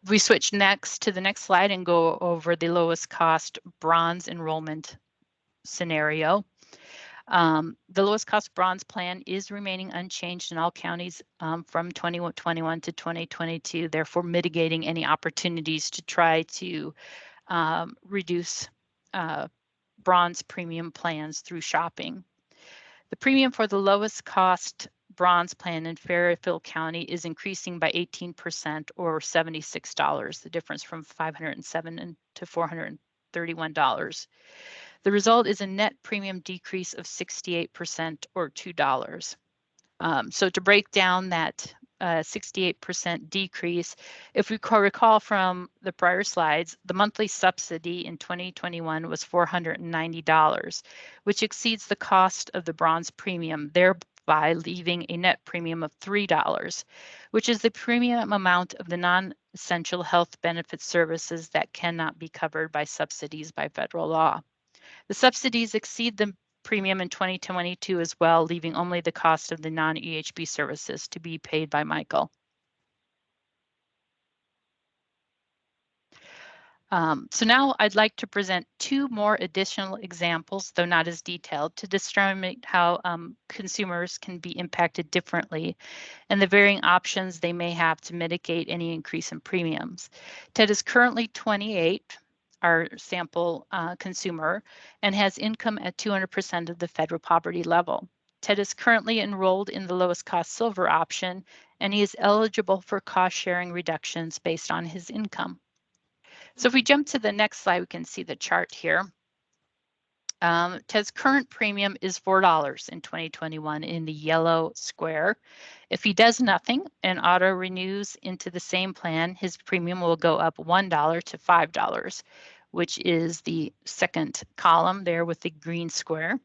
If we switch next to the next slide and go over the lowest cost bronze enrollment scenario. The lowest cost bronze plan is remaining unchanged in all counties from 2021 to 2022, therefore mitigating any opportunities to try to reduce bronze premium plans through shopping. The premium for the lowest cost bronze plan in Fairfield County is increasing by 18% or $76, the difference from $507 to $431. The result is a net premium decrease of 68% or $2. So to break down that 68% decrease, if we recall from the prior slides, the monthly subsidy in 2021 was $490, which exceeds the cost of the bronze premium, thereby leaving a net premium of $3, which is the premium amount of the non-essential health benefit services that cannot be covered by subsidies by federal law. The subsidies exceed the premium in 2022 as well, leaving only the cost of the non-EHB services to be paid by Michael. So now I'd like to present two more additional examples, though not as detailed, to demonstrate how consumers can be impacted differently and the varying options they may have to mitigate any increase in premiums. Ted is currently 28, our sample consumer, and has income at 200% of the federal poverty level. Ted is currently enrolled in the lowest cost silver option, and he is eligible for cost sharing reductions based on his income. So if we jump to the next slide, we can see the chart here. Ted's current premium is $4 in 2021 in the yellow square. If he does nothing and auto renews into the same plan, his premium will go up $1 to $5, which is the second column there with the green square.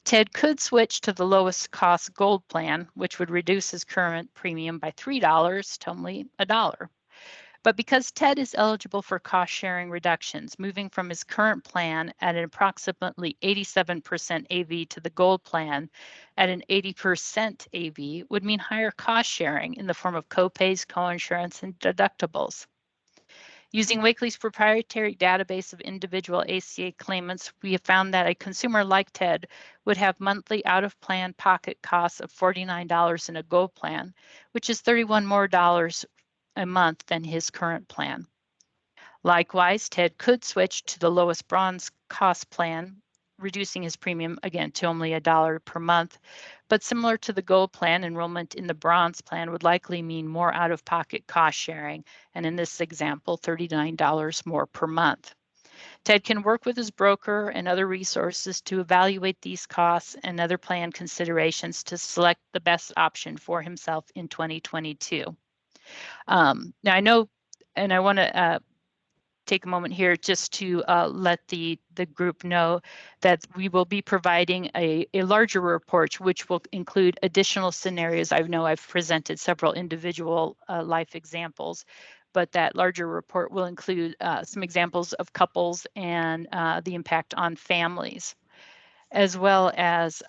Ted could switch to the lowest cost gold plan, which would reduce his current premium by $3 to only $1. But because Ted is eligible for cost sharing reductions, moving from his current plan at an approximately 87% AV to the gold plan at an 80% AV would mean higher cost sharing in the form of copays, coinsurance, and deductibles. Using Wakely's proprietary database of individual ACA claimants, we have found that a consumer like Ted would have monthly out-of-plan pocket costs of $49 in a gold plan, which is $31 more a month than his current plan. Likewise, Ted could switch to the lowest bronze cost plan, reducing his premium again to only $1 per month. But similar to the gold plan, enrollment in the bronze plan would likely mean more out-of-pocket cost sharing, and in this example, $39 more per month. Ted can work with his broker and other resources to evaluate these costs and other plan considerations to select the best option for himself in 2022. Now I know, and I want to take a moment here just to let the group know that we will be providing a larger report, which will include additional scenarios. I know I've presented several individual life examples, but that larger report will include some examples of couples and the impact on families, as well as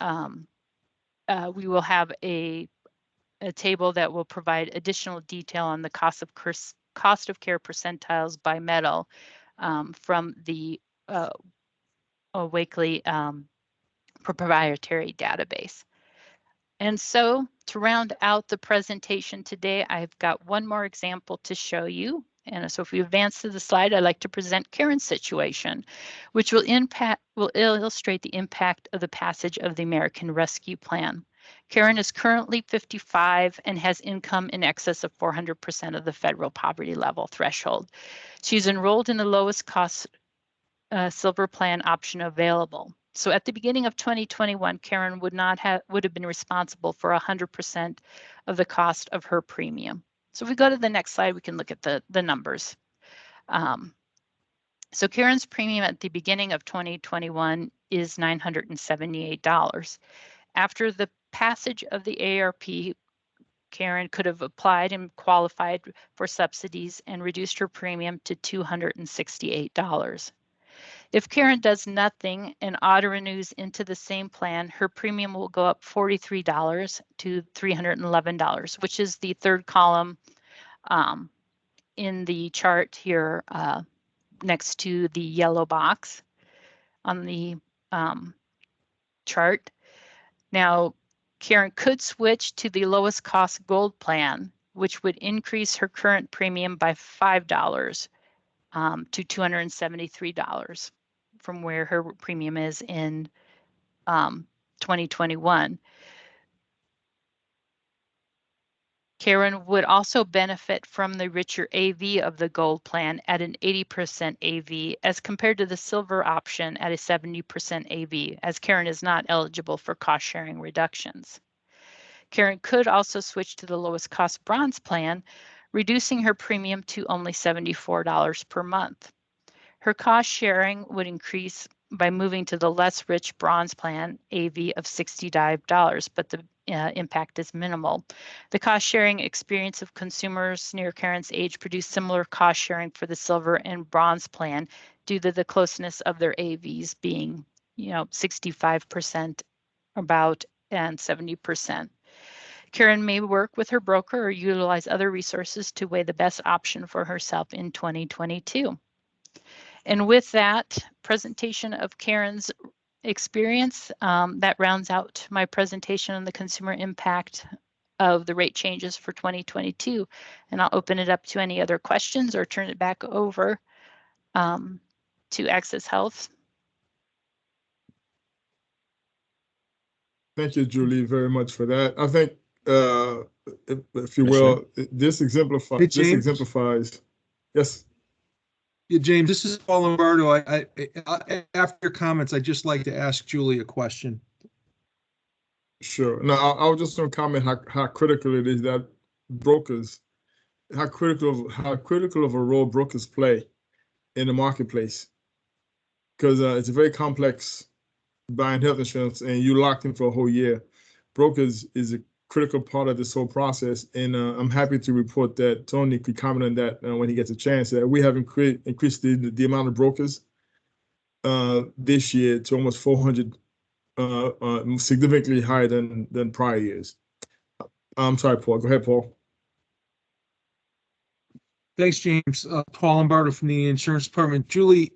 we will have a table that will provide additional detail on the cost of care percentiles by metal from the Wakely proprietary database. And so to round out the presentation today, I've got one more example to show you. And so if we advance to the slide, I'd like to present Karen's situation, which will illustrate the impact of the passage of the American Rescue Plan. Karen is currently 55 and has income in excess of 400% of the federal poverty level threshold. She's enrolled in the lowest cost silver plan option available. So at the beginning of 2021, Karen would have been responsible for 100% of the cost of her premium. So if we go to the next slide, we can look at the numbers. So Karen's premium at the beginning of 2021 is $978. After the passage of the ARP, Karen could have applied and qualified for subsidies and reduced her premium to $268. If Karen does nothing and auto renews into the same plan, her premium will go up $43 to $311, which is the third column in the chart here next to the yellow box on the chart. Now, Karen could switch to the lowest cost gold plan, which would increase her current premium by $5 to $273 from where her premium is in 2021. Karen would also benefit from the richer AV of the gold plan at an 80% AV as compared to the silver option at a 70% AV, as Karen is not eligible for cost sharing reductions. Karen could also switch to the lowest cost bronze plan, reducing her premium to only $74 per month. Her cost sharing would increase by moving to the less rich bronze plan AV of $65, but the impact is minimal. The cost sharing experience of consumers near Karen's age produced similar cost sharing for the silver and bronze plan due to the closeness of their AVs being, 65% about and 70%. Karen may work with her broker or utilize other resources to weigh the best option for herself in 2022. And with that presentation of Karen's experience, that rounds out my presentation on the consumer impact of the rate changes for 2022. And I'll open it up to any other questions or turn it back over to Access Health. Thank you, Julie, very much for that. I think, if you will, this exemplifies. Hey, James. This exemplifies. Yes. Yeah, James, this is Paul Lombardo. I after your comments, I'd just like to ask Julie a question. Sure. No, I was just going to comment how critical it is that brokers, how critical of a role brokers play in the marketplace, because it's a very complex buying health insurance, and you locked in for a whole year. Brokers is a critical part of this whole process, and I'm happy to report that Tony could comment on that when he gets a chance. That we have increased the amount of brokers this year to almost 400, significantly higher than prior years. I'm sorry, Paul. Go ahead, Paul. Thanks, James. Paul Lombardo from the Insurance Department. Julie,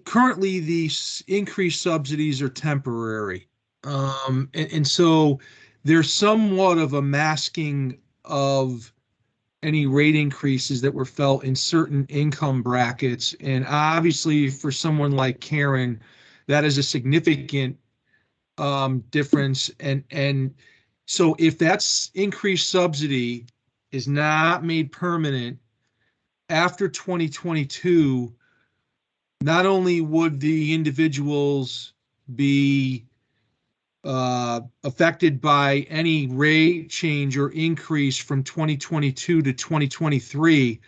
currently these increased subsidies are temporary. And so there's somewhat of a masking of any rate increases that were felt in certain income brackets. And obviously for someone like Karen, that is a significant difference. And so if that's increased subsidy is not made permanent after 2022, not only would the individuals be affected by any rate change or increase from 2022 to 2023,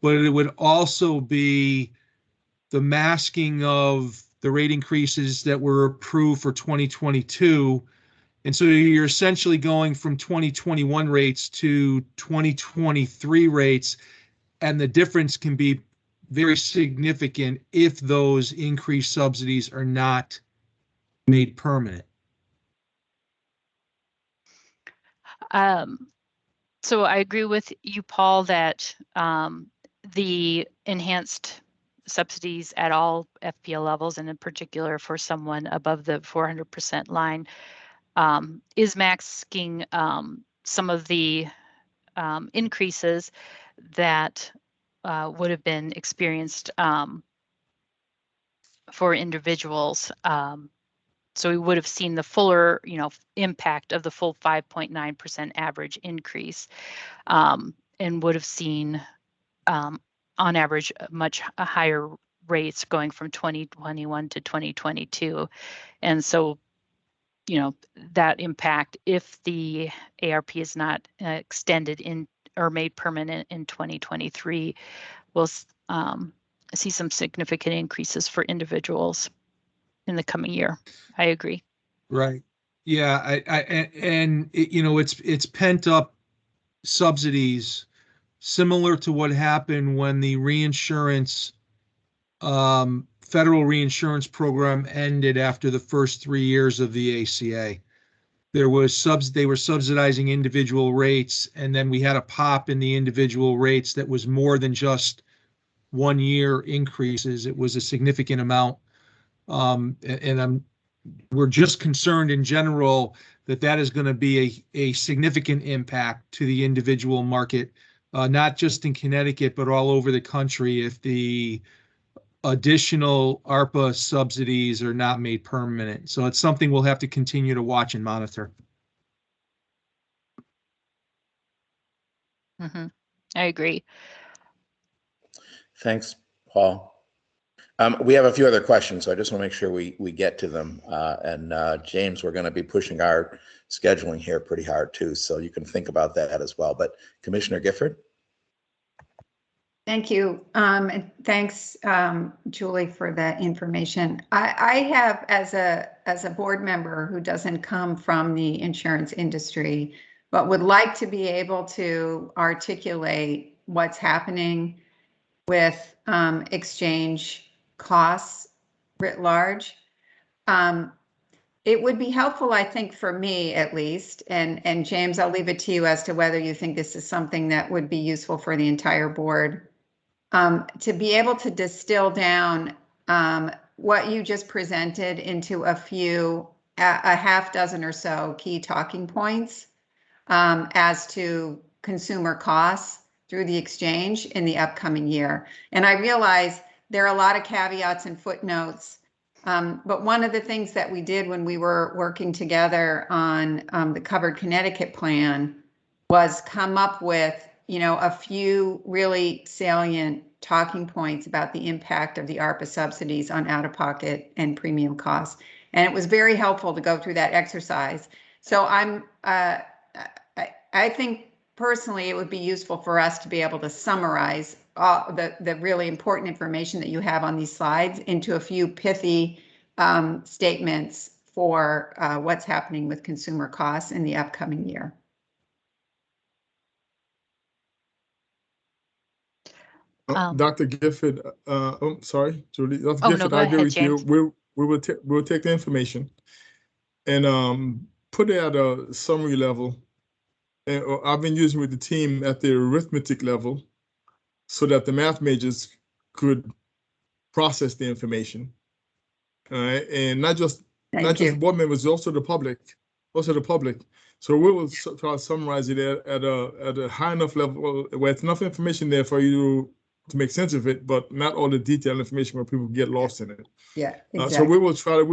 but it would also be the masking of the rate increases that were approved for 2022. And so you're essentially going from 2021 rates to 2023 rates, and the difference can be very significant if those increased subsidies are not made permanent. So I agree with you, Paul, that the enhanced subsidies at all FPL levels, and in particular for someone above the 400% line, is masking some of the increases that would have been experienced for individuals. So we would have seen the fuller, impact of the full 5.9% average increase, and would have seen, on average, much higher rates going from 2021 to 2022. And so, that impact, if the ARP is not extended in or made permanent in 2023, we'll see some significant increases for individuals in the coming year. I agree. Right. Yeah. It's pent up subsidies, similar to what happened when the reinsurance, federal reinsurance program ended after the first 3 years of the ACA. They were subsidizing individual rates, and then we had a pop in the individual rates that was more than just 1 year increases. It was a significant amount. We're just concerned in general that is going to be a significant impact to the individual market, not just in Connecticut, but all over the country, if the additional ARPA subsidies are not made permanent. So it's something we'll have to continue to watch and monitor. Mm-hmm. I agree. Thanks, Paul. We have a few other questions, so I just want to make sure we get to them. James, we're going to be pushing our scheduling here pretty hard too, so you can think about that as well. But Commissioner Gifford? Thank you. And thanks, Julie, for that information. I have, as a board member who doesn't come from the insurance industry, but would like to be able to articulate what's happening with exchange costs writ large. It would be helpful, I think, for me at least, and James, I'll leave it to you as to whether you think this is something that would be useful for the entire board, to be able to distill down what you just presented into a half dozen or so key talking points as to consumer costs through the exchange in the upcoming year. And I realize there are a lot of caveats and footnotes, but one of the things that we did when we were working together on the Covered Connecticut plan was come up with, a few really salient talking points about the impact of the ARPA subsidies on out-of-pocket and premium costs. And it was very helpful to go through that exercise. So I think personally, it would be useful for us to be able to summarize the really important information that you have on these slides into a few pithy statements for what's happening with consumer costs in the upcoming year. Dr. Gifford, sorry, Julie. Dr. Oh, Gifford, no, go I agree ahead, with James. you. We'll take the information and put it at a summary level. And I've been using with the team at the arithmetic level so that the math majors could process the information. All right, and not just board members, also the public. So we will try to summarize it at a high enough level where it's enough information there for you to make sense of it, but not all the detailed information where people get lost in it. Yeah, exactly. So we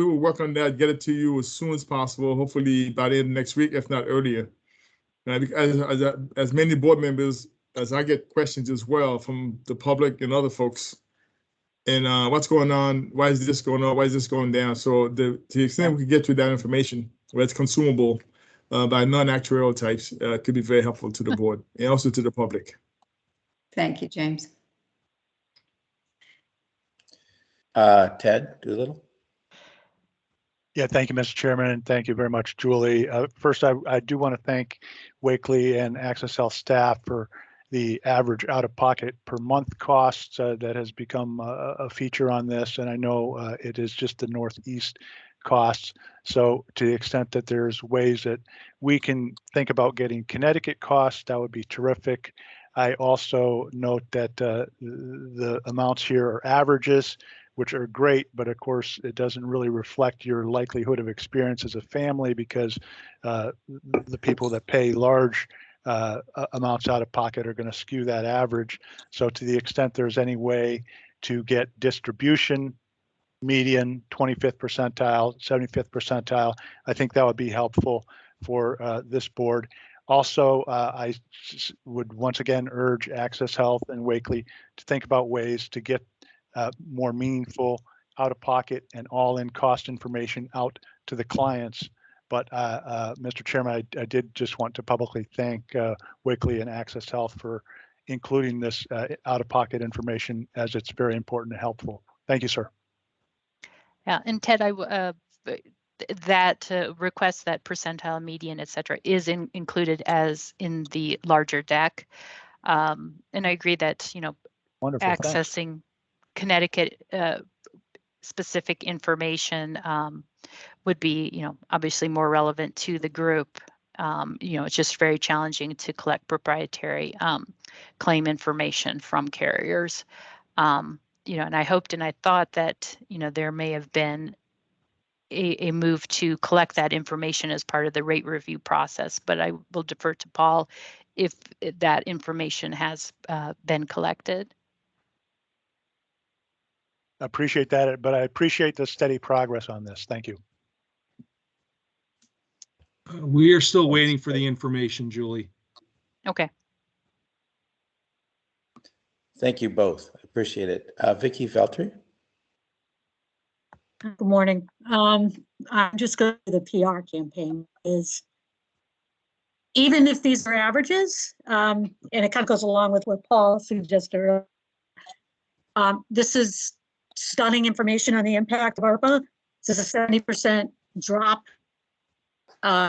will work on that, get it to you as soon as possible, hopefully by the end of next week, if not earlier. As many board members, as I get questions as well from the public and other folks, and what's going on? Why is this going on? Why is this going down? So to the extent we can get to that information where it's consumable by non-actuarial types could be very helpful to the board and also to the public. Thank you, James. Ted Doolittle? Yeah, thank you, Mr. Chairman, and thank you very much, Julie. First, I do want to thank Wakely and Access Health staff for the average out-of-pocket per month costs that has become a feature on this, and I know it is just the Northeast costs. So to the extent that there's ways that we can think about getting Connecticut costs, that would be terrific. I also note that the amounts here are averages, which are great, but of course it doesn't really reflect your likelihood of experience as a family because the people that pay large amounts out of pocket are going to skew that average. So to the extent there's any way to get distribution, median, 25th percentile, 75th percentile, I think that would be helpful for this board. Also, I would once again urge Access Health and Wakely to think about ways to get more meaningful out-of-pocket and all-in cost information out to the clients. But Mr. Chairman, I did just want to publicly thank Wakely and Access Health for including this out-of-pocket information as it's very important and helpful. Thank you, sir. Yeah, and Ted, that request, that percentile, median, et cetera, is included as in the larger deck. And I agree that, wonderful, accessing thanks. Connecticut specific information would be, obviously more relevant to the group. It's just very challenging to collect proprietary claim information from carriers. And I hoped and I thought that, there may have been a move to collect that information as part of the rate review process, but I will defer to Paul if that information has been collected. Appreciate that, but I appreciate the steady progress on this. Thank you. We are still waiting for the information, Julie. Okay. Thank you both. I appreciate it. Vicky Veltri? Good morning. I'm just going to the PR campaign is even if these are averages, and it kind of goes along with what Paul suggested earlier, this is stunning information on the impact of ARPA. This is a 70% drop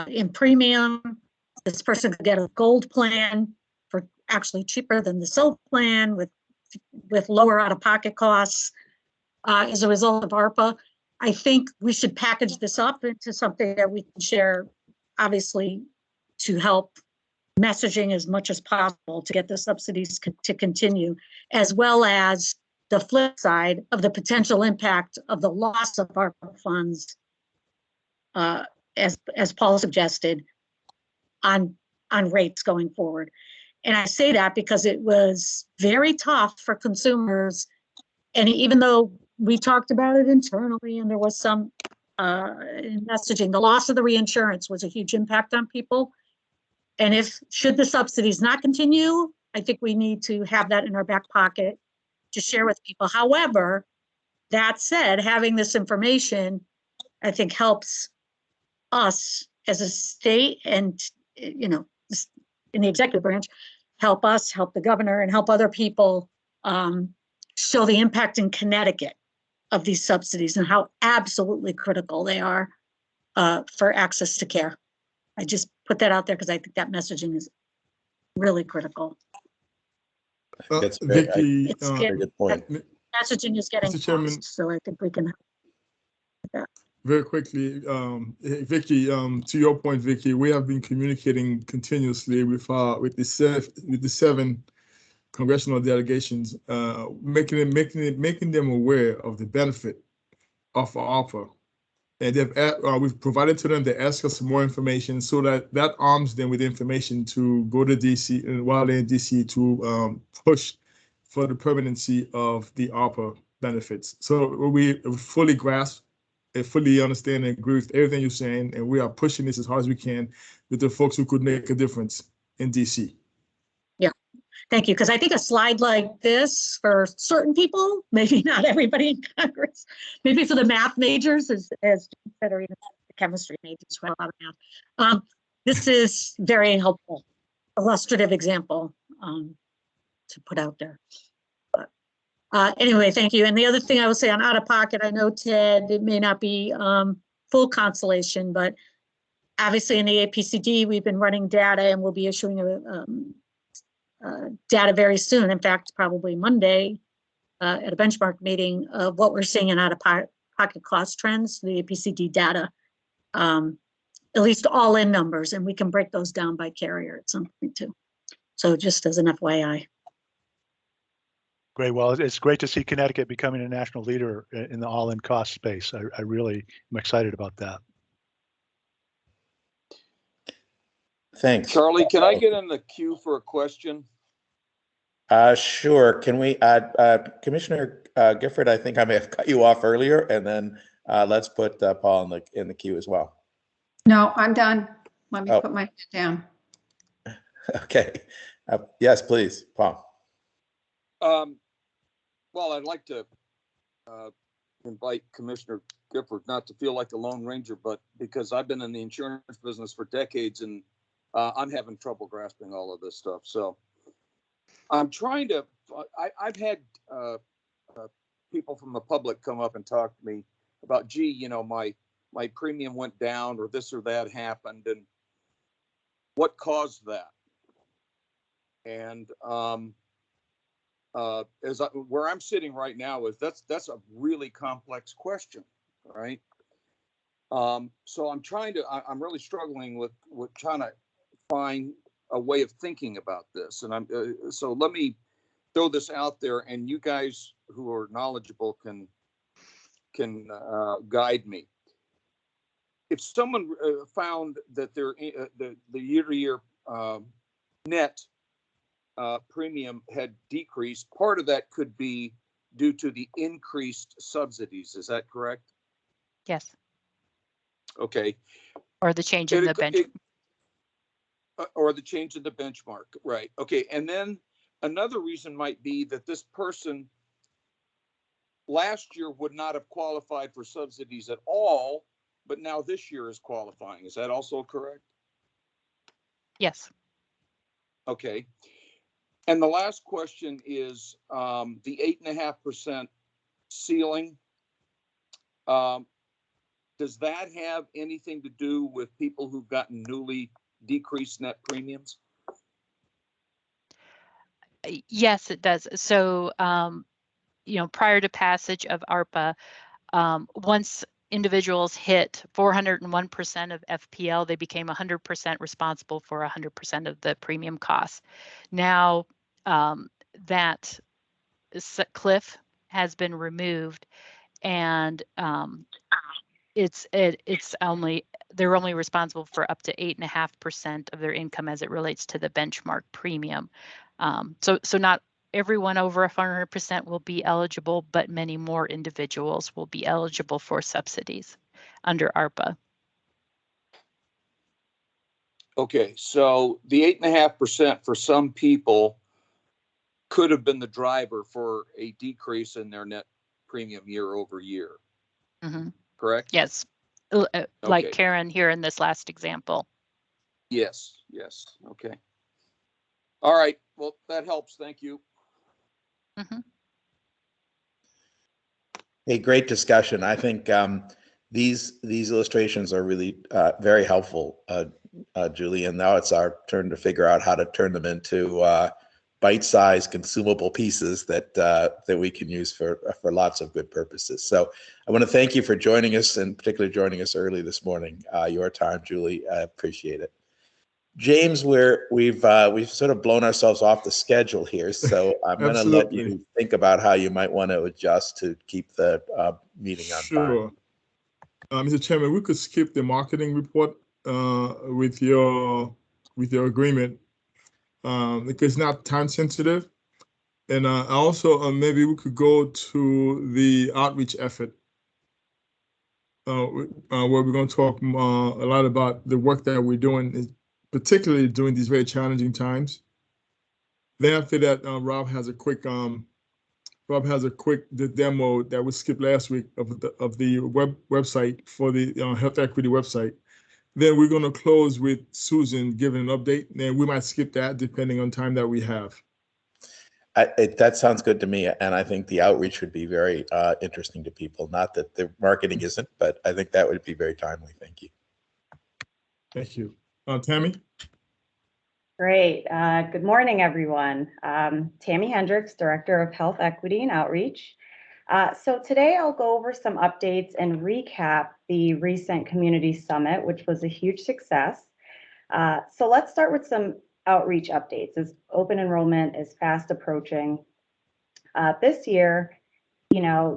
in premium. This person could get a gold plan for actually cheaper than the silver plan with lower out-of-pocket costs as a result of ARPA. I think we should package this up into something that we can share, obviously, to help messaging as much as possible to get the subsidies to continue, as well as the flip side of the potential impact of the loss of ARPA funds, as Paul suggested, on rates going forward. And I say that because it was very tough for consumers. And even though we talked about it internally and there was some messaging, the loss of the reinsurance was a huge impact on people. And should the subsidies not continue, I think we need to have that in our back pocket to share with people. However, that said, having this information, I think helps us as a state and, in the executive branch, help us, help the governor, and help other people show the impact in Connecticut of these subsidies and how absolutely critical they are for access to care. I just put that out there because I think that messaging is really critical. That's Vicky, very good point. Messaging is getting Mr. Chairman, lost, so I think we can help with that. very quickly, Vicky, to your point, Vicky, we have been communicating continuously with the 7 congressional delegations, making them aware of the benefit of ARPA. And we've provided to them, they ask us for more information so that arms them with information to go to DC, and while they're in DC, to push for the permanency of the ARPA benefits. So we fully grasp and fully understand and agree with everything you're saying, and we are pushing this as hard as we can with the folks who could make a difference in DC. Yeah, thank you. Because I think a slide like this for certain people, maybe not everybody in Congress, maybe for the math majors, as Jim said, or even the chemistry majors who have a lot of math. This is very helpful, illustrative example to put out there. But anyway, thank you. And the other thing I will say on out-of-pocket, I know, Ted, it may not be full consolation, but obviously in the APCD, we've been running data and we'll be issuing data very soon. In fact, probably Monday at a benchmark meeting of what we're seeing in out-of-pocket cost trends, the APCD data, at least all in numbers, and we can break those down by carrier at some point too. So just as an FYI. Great. Well, it's great to see Connecticut becoming a national leader in the all-in cost space. I really am excited about that. Thanks. Charlie, can I get in the queue for a question? Sure. Can we, Commissioner Gifford, I think I may have cut you off earlier, and then let's put Paul in the queue as well. No, I'm done. Let me put my head down. Okay. Yes, please, Paul. Well, I'd like to invite Commissioner Gifford, not to feel like the Lone Ranger, but because I've been in the insurance business for decades and I'm having trouble grasping all of this stuff. So I'm trying to, I've had people from the public come up and talk to me about, gee, my premium went down or this or that happened and what caused that? And where I'm sitting right now is that's a really complex question, right? So I'm really struggling with trying to find a way of thinking about this. And so let me throw this out there, and you guys who are knowledgeable can guide me. If someone found that the year-to-year net premium had decreased, part of that could be due to the increased subsidies. Is that correct? Yes. Okay. Or the change in the bench. Or the change in the benchmark, right? Okay. And then another reason might be that this person last year would not have qualified for subsidies at all, but now this year is qualifying. Is that also correct? Yes. Okay. And the last question is the 8.5% ceiling. Does that have anything to do with people who've gotten newly decreased net premiums? Yes, it does. So, prior to passage of ARPA, once individuals hit 401% of FPL, they became 100% responsible for 100% of the premium costs. Now, that cliff has been removed, and they're only responsible for up to 8.5% of their income as it relates to the benchmark premium. So not everyone over 100% will be eligible, but many more individuals will be eligible for subsidies under ARPA. Okay, so the 8.5% for some people could have been the driver for a decrease in their net premium year over year. Mm-hmm. Correct? Yes. Like Karen here in this last example. Yes, yes. Okay. All right. Well, that helps. Thank you. Mm-hmm. Hey, great discussion. I think these illustrations are really very helpful, Julie. And now it's our turn to figure out how to turn them into bite-sized, consumable pieces that we can use for lots of good purposes. So I want to thank you for joining us, and particularly joining us early this morning. Your time, Julie, I appreciate it. James, we've sort of blown ourselves off the schedule here, so I'm going to let you think about how you might want to adjust to keep the meeting on time. Sure. Mr. Chairman, we could skip the marketing report with your agreement because it's not time sensitive. And also maybe we could go to the outreach effort where we're going to talk a lot about the work that we're doing, particularly during these very challenging times. Then after that, Rob has a quick demo that we skipped last week of the website for the health equity website. Then we're going to close with Susan giving an update. Then we might skip that depending on time that we have. That sounds good to me, and I think the outreach would be very interesting to people. Not that the marketing isn't, but I think that would be very timely. Thank you. Thank you. Tammy? Great. Good morning, everyone. Tammy Hendricks, Director of Health Equity and Outreach. So today I'll go over some updates and recap the recent community summit, which was a huge success. So let's start with some outreach updates as open enrollment is fast approaching. This year,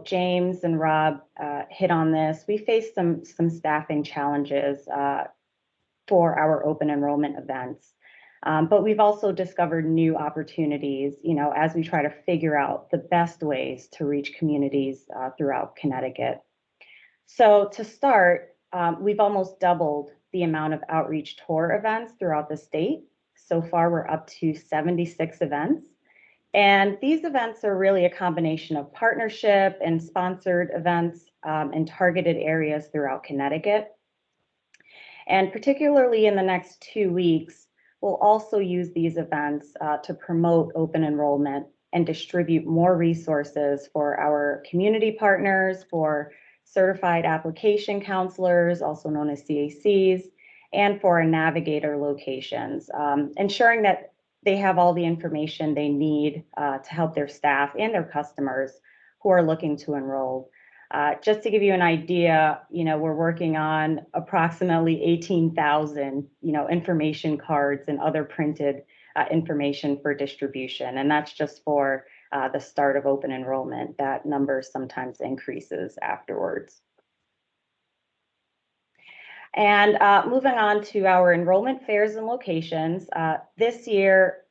James and Rob hit on this. We faced some staffing challenges for our open enrollment events. But we've also discovered new opportunities, as we try to figure out the best ways to reach communities throughout Connecticut. So to start, we've almost doubled the amount of outreach tour events throughout the state. So far, we're up to 76 events. And these events are really a combination of partnership and sponsored events in targeted areas throughout Connecticut. And particularly in the next 2 weeks, we'll also use these events to promote open enrollment and distribute more resources for our community partners, for certified application counselors, also known as CACs, and for our navigator locations, ensuring that they have all the information they need to help their staff and their customers who are looking to enroll. Just to give you an idea, we're working on approximately 18,000, information cards and other printed information for distribution. And that's just for the start of open enrollment. That number sometimes increases afterwards. And moving on to our enrollment fairs and locations, this year,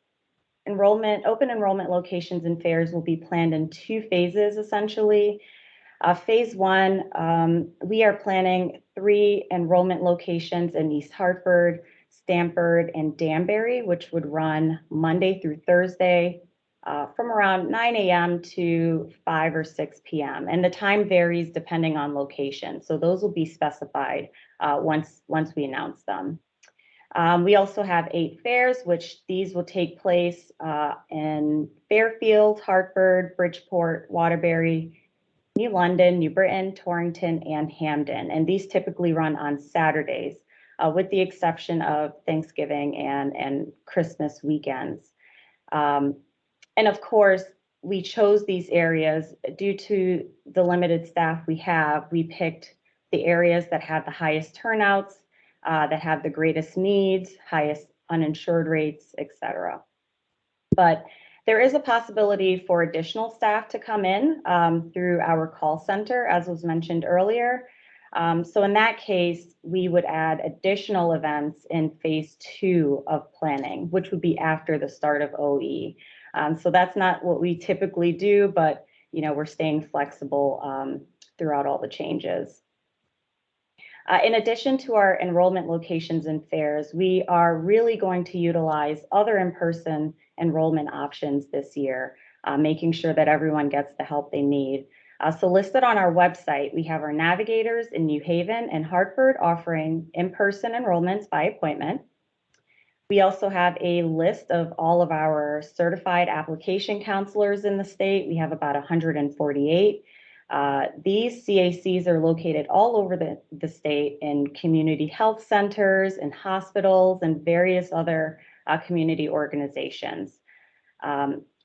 open enrollment locations and fairs will be planned in 2 phases, essentially. Phase 1, we are planning 3 enrollment locations in East Hartford, Stamford, and Danbury, which would run Monday through Thursday from around 9 a.m. to 5 or 6 p.m. And the time varies depending on location. So those will be specified once we announce them. We also have 8 fairs, which these will take place in Fairfield, Hartford, Bridgeport, Waterbury, New London, New Britain, Torrington, and Hamden. And these typically run on Saturdays, with the exception of Thanksgiving and Christmas weekends. And of course, we chose these areas due to the limited staff we have. We picked the areas that have the highest turnouts, that have the greatest needs, highest uninsured rates, etc. But there is a possibility for additional staff to come in through our call center, as was mentioned earlier. So in that case, we would add additional events in phase 2 of planning, which would be after the start of OE. So that's not what we typically do, but we're staying flexible throughout all the changes. In addition to our enrollment locations and fairs, we are really going to utilize other in-person enrollment options this year, making sure that everyone gets the help they need. So listed on our website, we have our navigators in New Haven and Hartford offering in-person enrollments by appointment. We also have a list of all of our certified application counselors in the state. We have about 148. These CACs are located all over the state in community health centers and hospitals and various other community organizations.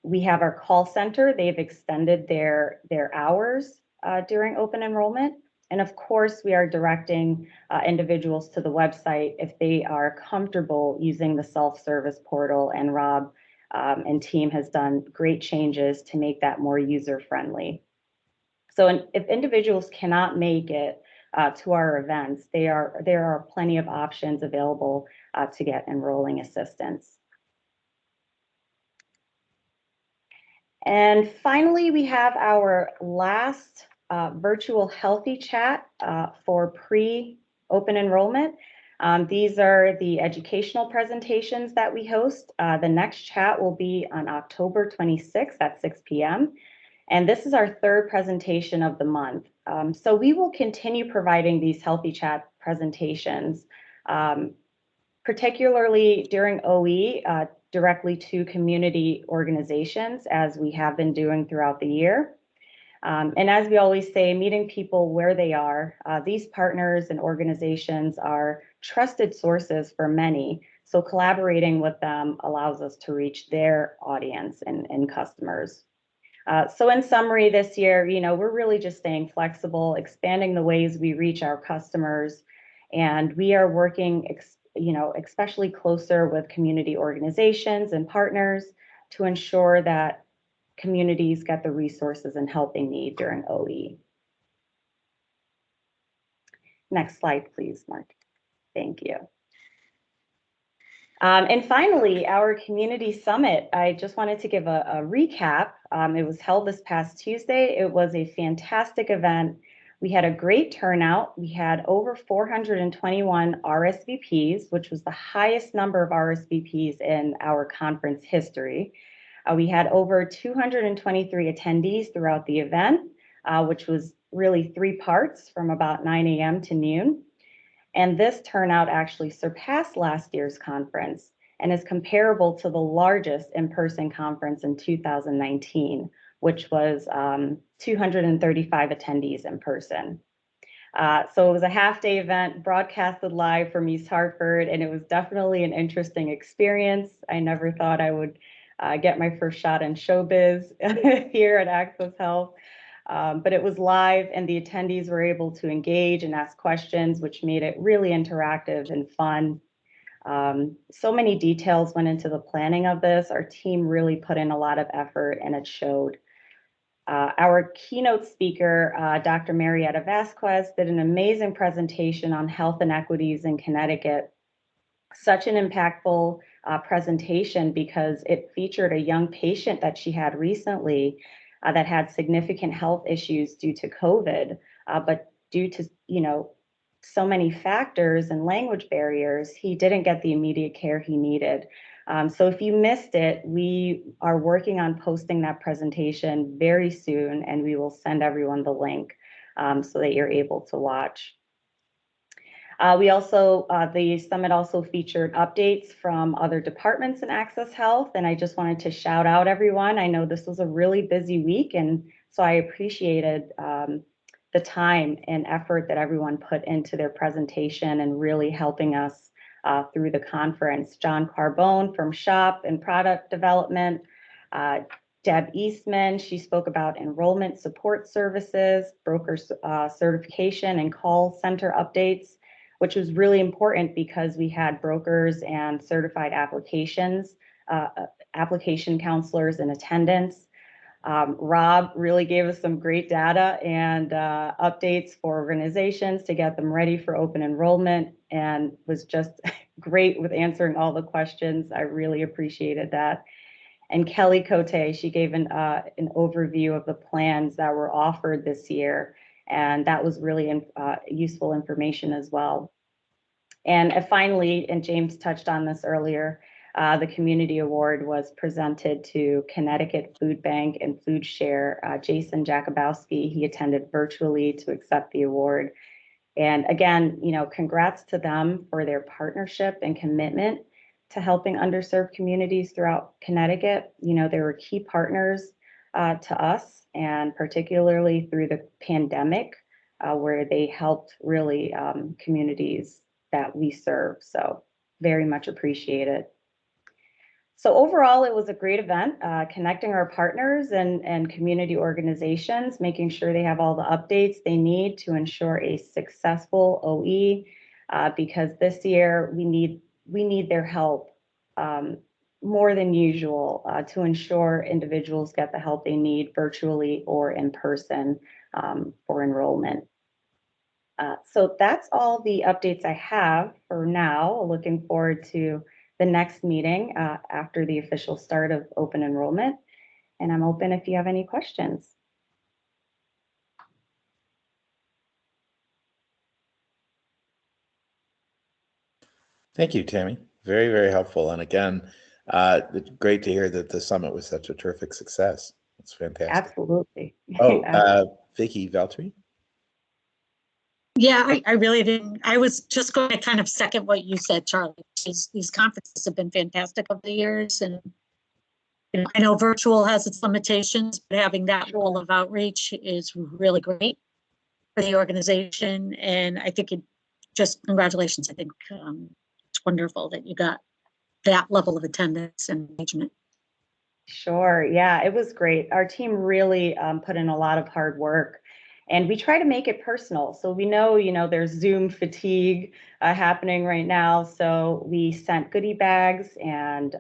We have our call center. They've extended their hours during open enrollment. And of course, we are directing individuals to the website if they are comfortable using the self-service portal. And Rob and team has done great changes to make that more user-friendly. So if individuals cannot make it to our events, there are plenty of options available to get enrolling assistance. And finally, we have our last virtual healthy chat for pre-open enrollment. These are the educational presentations that we host. The next chat will be on October 26th at 6 p.m. And this is our 3rd presentation of the month. So we will continue providing these healthy chat presentations, particularly during OE, directly to community organizations, as we have been doing throughout the year. And as we always say, meeting people where they are, these partners and organizations are trusted sources for many. So collaborating with them allows us to reach their audience and customers. So in summary, this year, we're really just staying flexible, expanding the ways we reach our customers, and we are working, especially closer with community organizations and partners to ensure that communities get the resources and help they need during OE. Next slide, please, Mark. Thank you. And finally, our community summit. I just wanted to give a recap. It was held this past Tuesday. It was a fantastic event. We had a great turnout. We had over 421 RSVPs, which was the highest number of RSVPs in our conference history. We had over 223 attendees throughout the event, which was really 3 parts from about 9 a.m. to noon. And this turnout actually surpassed last year's conference and is comparable to the largest in-person conference in 2019, which was 235 attendees in person. So it was a half-day event broadcasted live from East Hartford, and it was definitely an interesting experience. I never thought I would get my first shot in showbiz here at Access Health. But it was live and the attendees were able to engage and ask questions, which made it really interactive and fun. So many details went into the planning of this. Our team really put in a lot of effort and it showed. Our keynote speaker, Dr. Marietta Vasquez, did an amazing presentation on health inequities in Connecticut. Such an impactful presentation because it featured a young patient that she had recently that had significant health issues due to COVID, but due to, so many factors and language barriers, he didn't get the immediate care he needed. So if you missed it, we are working on posting that presentation very soon, and we will send everyone the link so that you're able to watch. The summit also featured updates from other departments in Access Health, and I just wanted to shout out everyone. I know this was a really busy week, and so I appreciated the time and effort that everyone put into their presentation and really helping us through the conference. John Carbone from SHOP and Product Development, Deb Eastman, she spoke about enrollment support services, broker certification and call center updates, which was really important because we had brokers and certified application counselors in attendance. Rob really gave us some great data and updates for organizations to get them ready for open enrollment, and was just great with answering all the questions. I really appreciated that. And Kelly Cote, she gave an overview of the plans that were offered this year, and that was really useful information as well. And finally, and James touched on this earlier, the Community Award was presented to Connecticut Food Bank and Food Share. Jason Jakubowski, he attended virtually to accept the award. And again, congrats to them for their partnership and commitment to helping underserved communities throughout Connecticut. They were key partners to us, and particularly through the pandemic, where they helped really communities that we serve. So very much appreciated. So overall, it was a great event, connecting our partners and community organizations, making sure they have all the updates they need to ensure a successful OE, because this year we need their help more than usual to ensure individuals get the help they need virtually or in person for enrollment. So that's all the updates I have for now. Looking forward to the next meeting after the official start of open enrollment. And I'm open if you have any questions. Thank you, Tammy. Very, very helpful. And again, great to hear that the summit was such a terrific success. It's fantastic. Absolutely. Oh, Vicky Valtteri. Yeah, I really didn't. I was just going to kind of second what you said, Charlie. These conferences have been fantastic over the years, and I know virtual has its limitations, but having that role of outreach is really great for the organization. And I think congratulations. I think it's wonderful that you got that level of attendance and engagement. Sure. Yeah, it was great. Our team really put in a lot of hard work. And we try to make it personal. So we know, there's Zoom fatigue happening right now. So we sent goodie bags and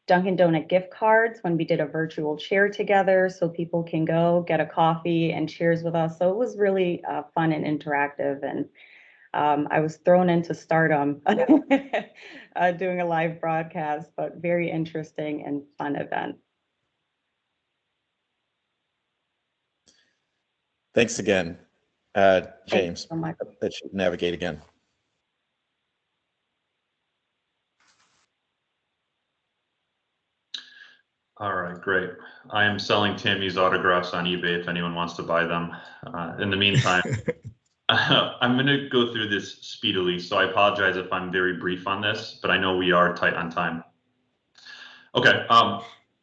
Dunkin' Donut gift cards when we did a virtual cheer together, so people can go get a coffee and cheers with us. So it was really fun and interactive. And I was thrown into stardom doing a live broadcast, but very interesting and fun event. Thanks again, James. So much. That should navigate again. All right, great. I am selling Tammy's autographs on eBay if anyone wants to buy them. In the meantime, I'm going to go through this speedily, so I apologize if I'm very brief on this, but I know we are tight on time. Okay,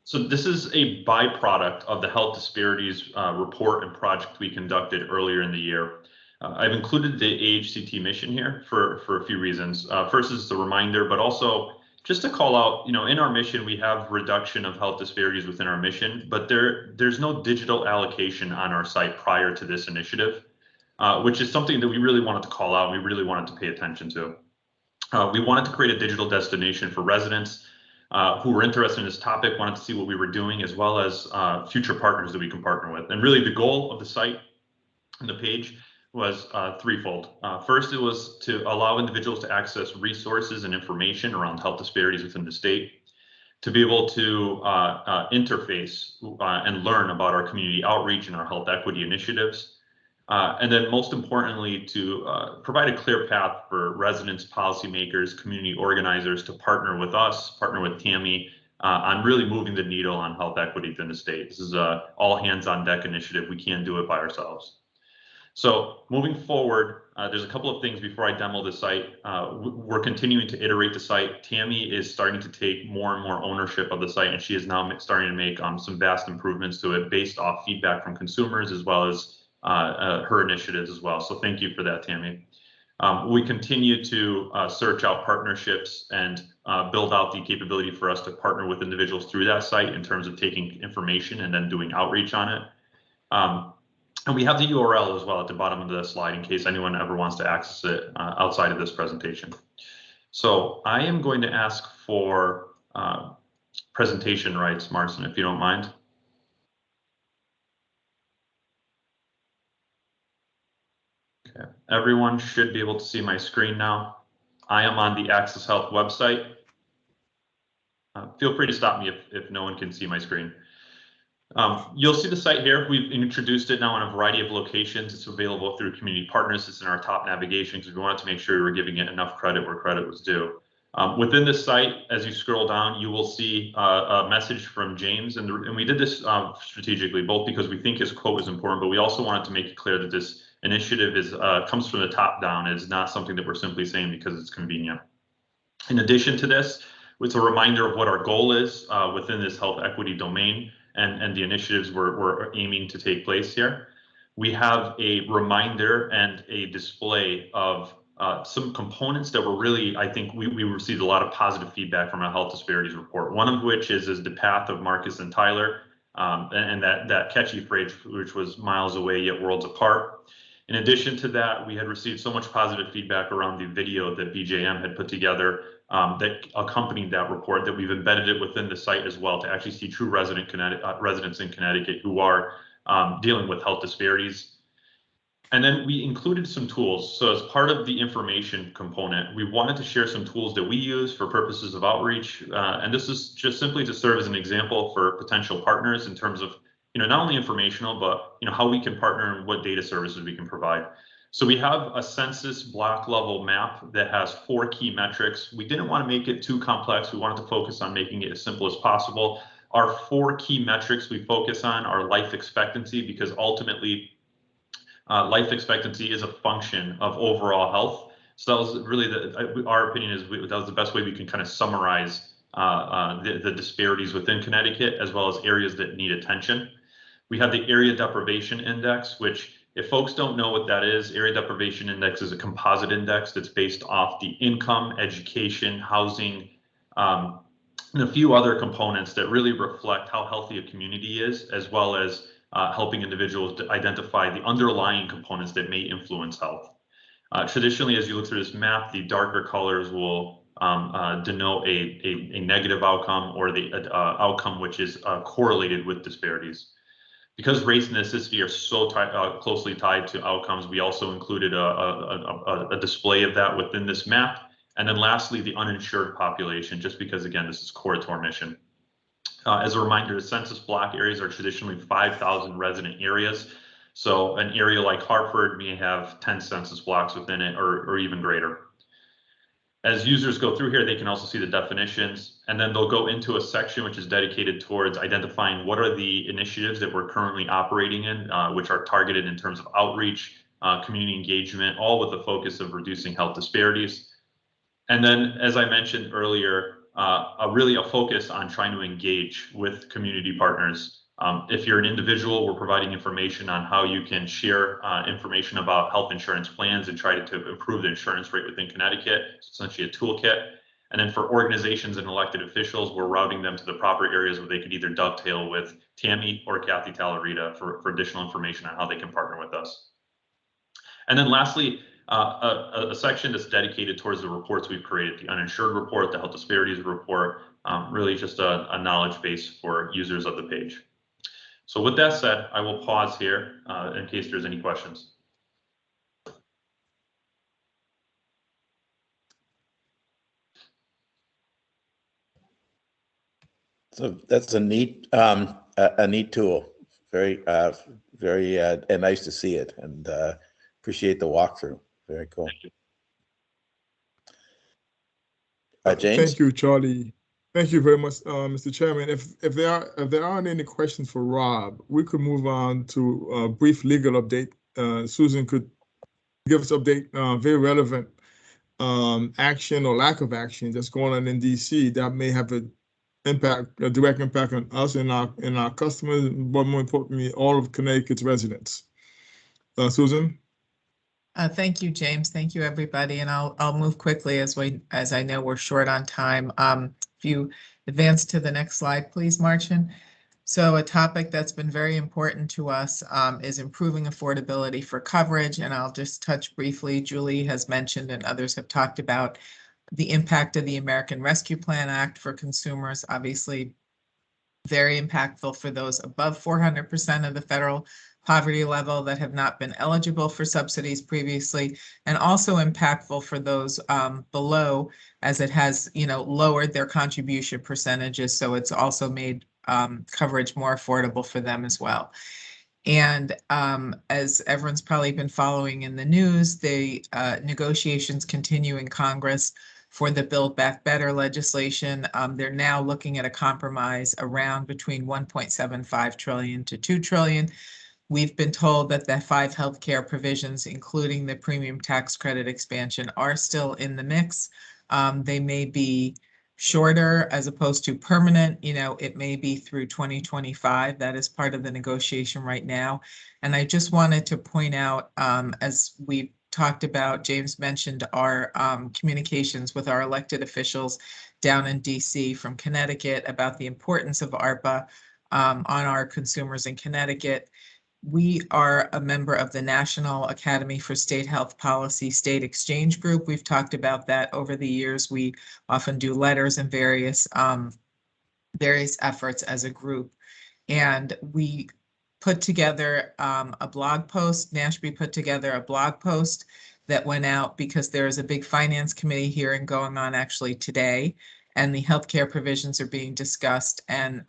so this is a byproduct of the health disparities report and project we conducted earlier in the year. I've included the AHCT mission here for a few reasons. First is a reminder, but also just to call out, in our mission, we have reduction of health disparities within our mission, but there's no digital allocation on our site prior to this initiative, which is something that we really wanted to call out. We really wanted to pay attention to. We wanted to create a digital destination for residents who were interested in this topic, wanted to see what we were doing, as well as future partners that we can partner with. And really the goal of the site and the page was threefold. First, it was to allow individuals to access resources and information around health disparities within the state, to be able to interface and learn about our community outreach and our health equity initiatives. And then most importantly, to provide a clear path for residents, policymakers, community organizers to partner with us, partner with Tammy on really moving the needle on health equity within the state. This is a all hands on deck initiative. We can't do it by ourselves. So moving forward, there's a couple of things before I demo the site. We're continuing to iterate the site. Tammy is starting to take more and more ownership of the site, and she is now starting to make some vast improvements to it based off feedback from consumers as well as her initiatives as well. So thank you for that, Tammy. We continue to search out partnerships and build out the capability for us to partner with individuals through that site in terms of taking information and then doing outreach on it. And we have the URL as well at the bottom of the slide in case anyone ever wants to access it outside of this presentation. So I am going to ask for presentation rights, Marcin, if you don't mind. Okay, everyone should be able to see my screen now. I am on the Access Health website. Feel free to stop me if no one can see my screen. You'll see the site here. We've introduced it now in a variety of locations. It's available through community partners. It's in our top navigation because we wanted to make sure we were giving it enough credit where credit was due. Within this site, as you scroll down, you will see a message from James. And we did this strategically, both because we think his quote is important, but we also wanted to make it clear that this initiative comes from the top down. It's not something that we're simply saying because it's convenient. In addition to this, it's a reminder of what our goal is within this health equity domain and the initiatives we're aiming to take place here. We have a reminder and a display of some components that were really, I think we received a lot of positive feedback from our health disparities report. One of which is the path of Marcus and Tyler, and that catchy phrase, which was miles away yet worlds apart. In addition to that, we had received so much positive feedback around the video that BJM had put together that accompanied that report, that we've embedded it within the site as well to actually see true residents in Connecticut who are dealing with health disparities. And then we included some tools. So as part of the information component, we wanted to share some tools that we use for purposes of outreach. And this is just simply to serve as an example for potential partners in terms of, not only informational, but how we can partner and what data services we can provide. So we have a census block level map that has 4 key metrics. We didn't want to make it too complex. We wanted to focus on making it as simple as possible. Our 4 key metrics we focus on are life expectancy, because ultimately life expectancy is a function of overall health. So that was really our opinion is that was the best way we can kind of summarize the disparities within Connecticut, as well as areas that need attention. We have the area deprivation index, which, if folks don't know what that is, area deprivation index is a composite index that's based off the income, education, housing, and a few other components that really reflect how healthy a community is, as well as helping individuals to identify the underlying components that may influence health. Traditionally, as you look through this map, the darker colors will denote a negative outcome, or the outcome which is correlated with disparities. Because race and ethnicity are so closely tied to outcomes, we also included a display of that within this map. And then lastly, the uninsured population, just because, again, this is core to our mission. As a reminder, the census block areas are traditionally 5,000 resident areas. So an area like Hartford may have 10 census blocks within it, or even greater. As users go through here, they can also see the definitions, and then they'll go into a section which is dedicated towards identifying what are the initiatives that we're currently operating in, which are targeted in terms of outreach, community engagement, all with the focus of reducing health disparities. And then, as I mentioned earlier, really a focus on trying to engage with community partners. If you're an individual, we're providing information on how you can share information about health insurance plans and try to improve the insurance rate within Connecticut. It's essentially a toolkit. And then for organizations and elected officials, we're routing them to the proper areas where they could either dovetail with Tammy or Kathy Talarita for additional information on how they can partner with us. And then lastly, a section that's dedicated towards the reports we've created, the uninsured report, the health disparities report, really just a knowledge base for users of the page. So with that said, I will pause here in case there's any questions. So that's a neat tool. Very, and nice to see it, and appreciate the walkthrough. Very cool. James. Thank you, Charlie. Thank you very much, Mr. Chairman. If there aren't any questions for Rob, we could move on to a brief legal update. Susan could give us update, very relevant action or lack of action that's going on in DC that may have a direct impact on us and our customers, but more importantly, all of Connecticut's residents. Susan. Thank you, James. Thank you, everybody. And I'll move quickly as I know we're short on time. If you advance to the next slide, please, Marcin. So a topic that's been very important to us is improving affordability for coverage. And I'll just touch briefly. Julie has mentioned and others have talked about the impact of the American Rescue Plan Act for consumers, obviously very impactful for those above 400% of the federal poverty level that have not been eligible for subsidies previously, and also impactful for those below, as it has, lowered their contribution percentages. So it's also made coverage more affordable for them as well. And as everyone's probably been following in the news, the negotiations continue in Congress for the Build Back Better legislation. They're now looking at a compromise around between 1.75 trillion to 2 trillion. We've been told that the 5 healthcare provisions, including the premium tax credit expansion, are still in the mix. They may be shorter as opposed to permanent. It may be through 2025. That is part of the negotiation right now. And I just wanted to point out, as we talked about, James mentioned our communications with our elected officials down in DC from Connecticut about the importance of ARPA on our consumers in Connecticut. We are a member of the National Academy for State Health Policy State Exchange Group. We've talked about that over the years. We often do letters and various efforts as a group. And we put together a blog post. NASHB put together a blog post that went out because there is a big finance committee hearing going on actually today, and the healthcare provisions are being discussed. And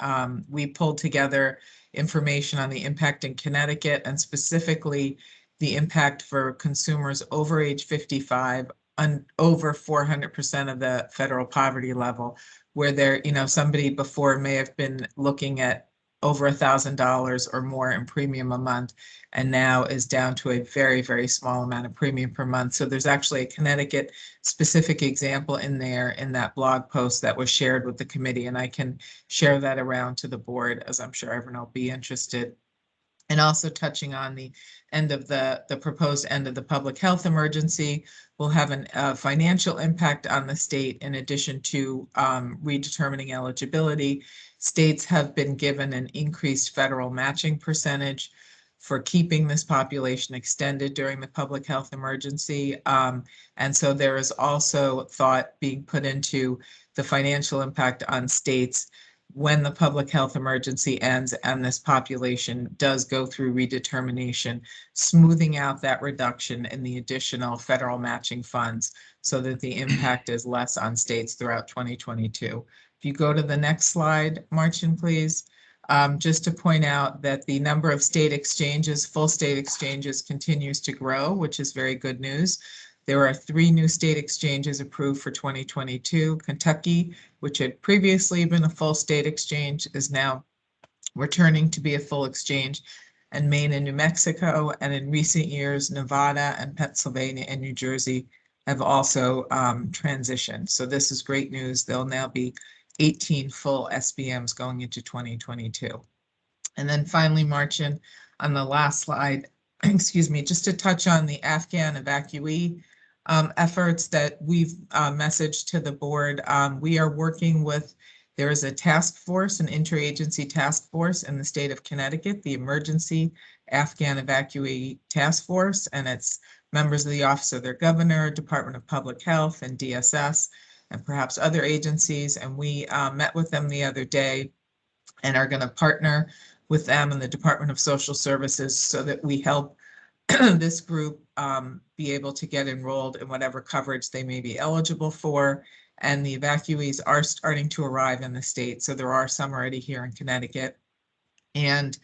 we pulled together information on the impact in Connecticut, and specifically the impact for consumers over age 55 and over 400% of the federal poverty level, where there, somebody before may have been looking at over $1,000 or more in premium a month, and now is down to a very, very small amount of premium per month. So there's actually a Connecticut specific example in there in that blog post that was shared with the committee, and I can share that around to the board, as I'm sure everyone will be interested. And also touching on the end of the proposed end of the public health emergency will have a financial impact on the state in addition to redetermining eligibility. States have been given an increased federal matching percentage for keeping this population extended during the public health emergency. And so there is also thought being put into the financial impact on states when the public health emergency ends and this population does go through redetermination, smoothing out that reduction in the additional federal matching funds so that the impact is less on states throughout 2022. If you go to the next slide, Marcin, please. Just to point out that the number of state exchanges, full state exchanges, continues to grow, which is very good news. There are 3 new state exchanges approved for 2022. Kentucky, which had previously been a full state exchange, is now returning to be a full exchange, and Maine and New Mexico. And in recent years, Nevada and Pennsylvania and New Jersey have also transitioned. So this is great news. There'll now be 18 full SBMs going into 2022. And then finally, Marcin, on the last slide, excuse me, just to touch on the Afghan evacuee efforts that we've messaged to the board. We are working with, there is a task force, an interagency task force in the state of Connecticut, the Emergency Afghan Evacuee Task Force, and it's members of the Office of their Governor, Department of Public Health, and DSS, and perhaps other agencies. And we met with them the other day and are going to partner with them and the Department of Social Services so that we help this group be able to get enrolled in whatever coverage they may be eligible for. and the evacuees are starting to arrive in the state. So there are some already here in Connecticut. And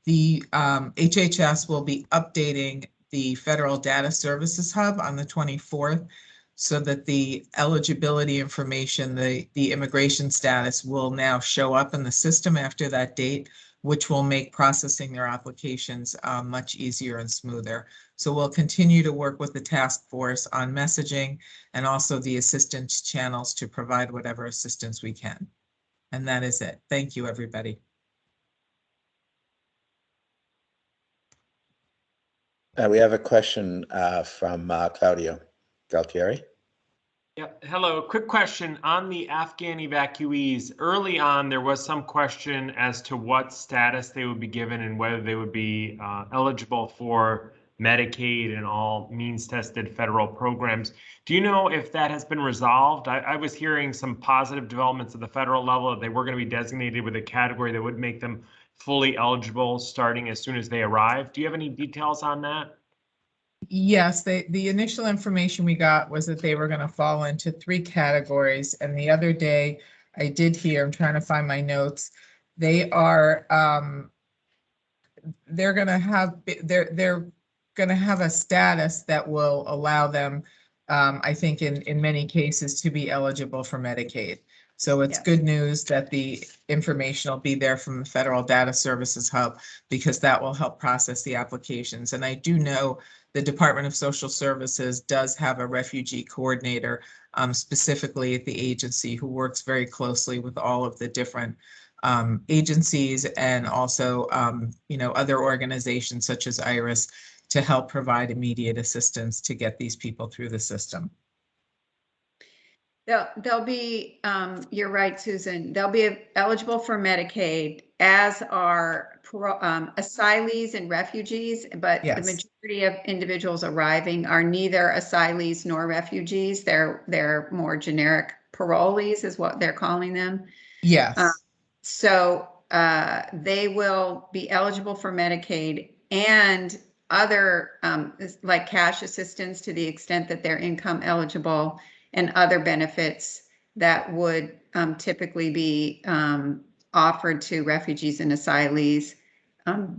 the HHS will be updating the Federal Data Services Hub on the 24th so that the eligibility information, the immigration status will now show up in the system after that date, which will make processing their applications much easier and smoother. So we'll continue to work with the task force on messaging and also the assistance channels to provide whatever assistance we can. And that is it. Thank you, everybody. We have a question from Claudio Galtieri. Yeah, hello. Quick question on the Afghan evacuees. Early on, there was some question as to what status they would be given and whether they would be eligible for Medicaid and all means-tested federal programs. Do you know if that has been resolved? I was hearing some positive developments at the federal level that they were going to be designated with a category that would make them fully eligible starting as soon as they arrive. Do you have any details on that? Yes, the initial information we got was that they were going to fall into 3 categories. And the other day I did hear, I'm trying to find my notes, they are they're going to have a status that will allow them, I think in many cases, to be eligible for Medicaid. So it's good news that the information will be there from the Federal Data Services Hub, because that will help process the applications. And I do know the Department of Social Services does have a refugee coordinator specifically at the agency who works very closely with all of the different agencies and also other organizations such as IRIS to help provide immediate assistance to get these people through the system. They'll be, you're right, Susan, they'll be eligible for Medicaid, as are asylees and refugees, but the majority of individuals arriving are neither asylees nor refugees. They're more generic parolees is what they're calling them. Yes. So they will be eligible for Medicaid and other like cash assistance to the extent that they're income eligible, and other benefits that would typically be offered to refugees and asylees,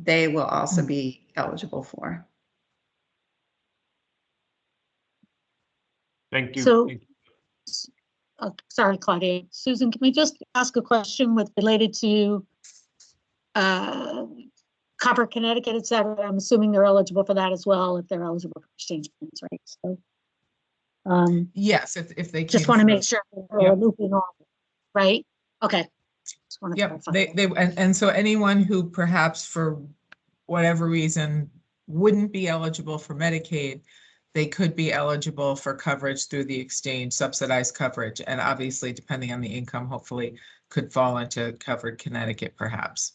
they will also be eligible for. Thank you. So, sorry, Claudia. Susan, can we just ask a question related to Cover Connecticut, et cetera? I'm assuming they're eligible for that as well if they're eligible for exchange plans, right? So. Yes, if they just want to make sure we're looping on, right? Okay. Just want to clarify. And so anyone who perhaps for whatever reason wouldn't be eligible for Medicaid, they could be eligible for coverage through the exchange, subsidized coverage, and obviously depending on the income, hopefully could fall into Covered Connecticut perhaps.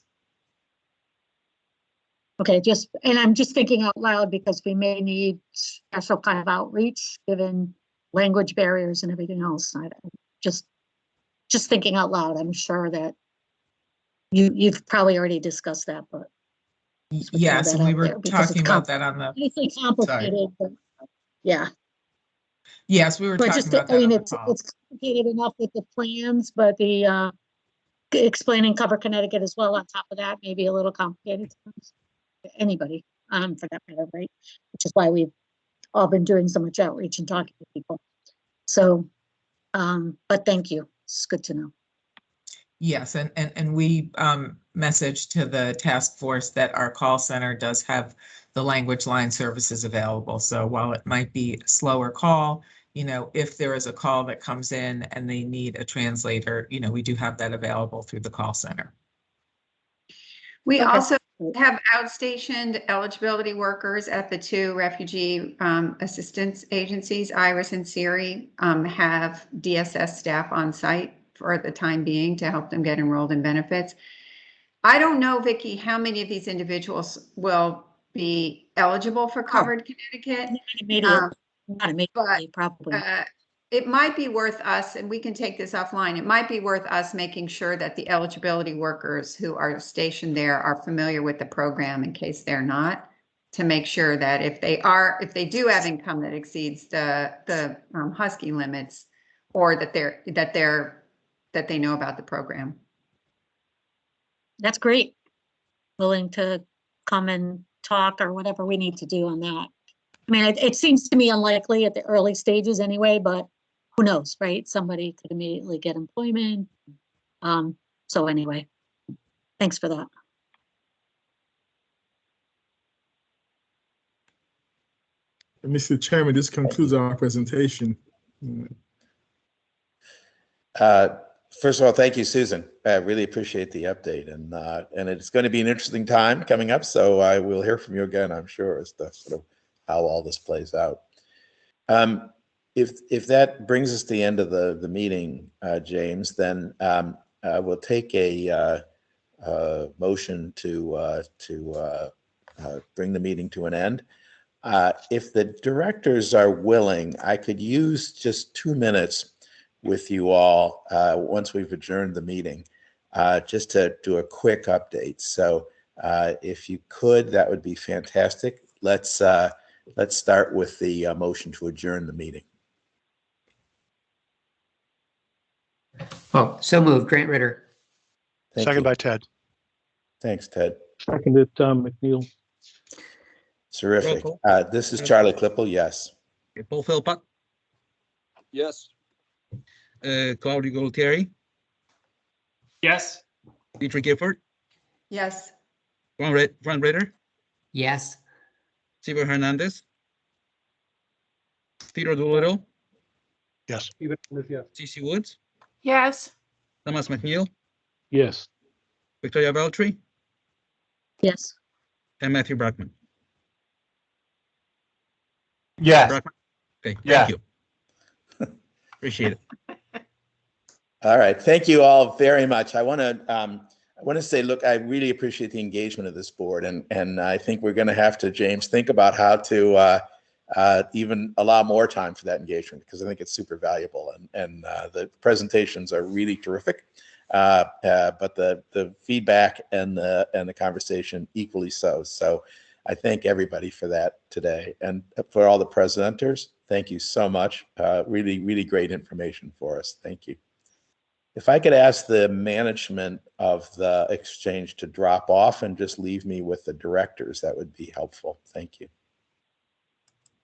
Okay, and I'm just thinking out loud because we may need special kind of outreach given language barriers and everything else. Just thinking out loud. I'm sure that you've probably already discussed that, but yes, and we were talking about that on the. It's complicated, but yeah. Yes, we were talking about that. I mean, it's complicated enough with the plans, but the explaining Cover Connecticut as well on top of that may be a little complicated to anybody, for that matter, right? Which is why we've all been doing so much outreach and talking to people. So, but thank you. It's good to know. Yes, and we messaged to the task force that our call center does have the language line services available. So while it might be a slower call, if there is a call that comes in and they need a translator, we do have that available through the call center. We also have outstationed eligibility workers at the 2 refugee assistance agencies. IRIS and SERI have DSS staff on site for the time being to help them get enrolled in benefits. I don't know, Vicki, how many of these individuals will be eligible for Covered Connecticut. Not immediately, probably. It might be worth us, and we can take this offline, it might be worth us making sure that the eligibility workers who are stationed there are familiar with the program in case they're not, to make sure that if they do have income that exceeds the Husky limits, or that they know about the program. That's great. Willing to come and talk or whatever we need to do on that. I mean, it seems to me unlikely at the early stages anyway, but who knows, right? Somebody could immediately get employment. So anyway, thanks for that. Mr. Chairman, this concludes our presentation. First of all, thank you, Susan. I really appreciate the update, and it's going to be an interesting time coming up. So I will hear from you again, I'm sure, as to sort of how all this plays out. If that brings us to the end of the meeting, James, then we'll take a motion to bring the meeting to an end. If the directors are willing, I could use just 2 minutes with you all once we've adjourned the meeting, just to do a quick update. So if you could, that would be fantastic. Let's start with the motion to adjourn the meeting. Oh, so moved. Grant Ritter. Thank Second you. by Ted. Thanks, Ted. Seconded, Tom McNeil. Terrific. Roll This is Charlie Klippel. Yes. Paul Philpott, Yes. Claudia Gualtieri, Yes. Deidre Gifford, Yes. Ron Ritter, Yes. Silvio Hernandez, Theodore Doolittle, Yes. CC Woods, Yes. Thomas McNeil, Yes. Victoria Veltri, Yes. and Matthew Brackman. Yes. Brackman? Okay, Yeah. thank you. Appreciate it. All right. Thank you all very much. I want to say, look, I really appreciate the engagement of this board, and I think we're going to have to, James, think about how to even allow more time for that engagement, because I think it's super valuable, and the presentations are really terrific, but the feedback and the conversation equally so. So I thank everybody for that today, and for all the presenters, thank you so much. Really, really great information for us. Thank you. If I could ask the management of the exchange to drop off and just leave me with the directors, that would be helpful. Thank you.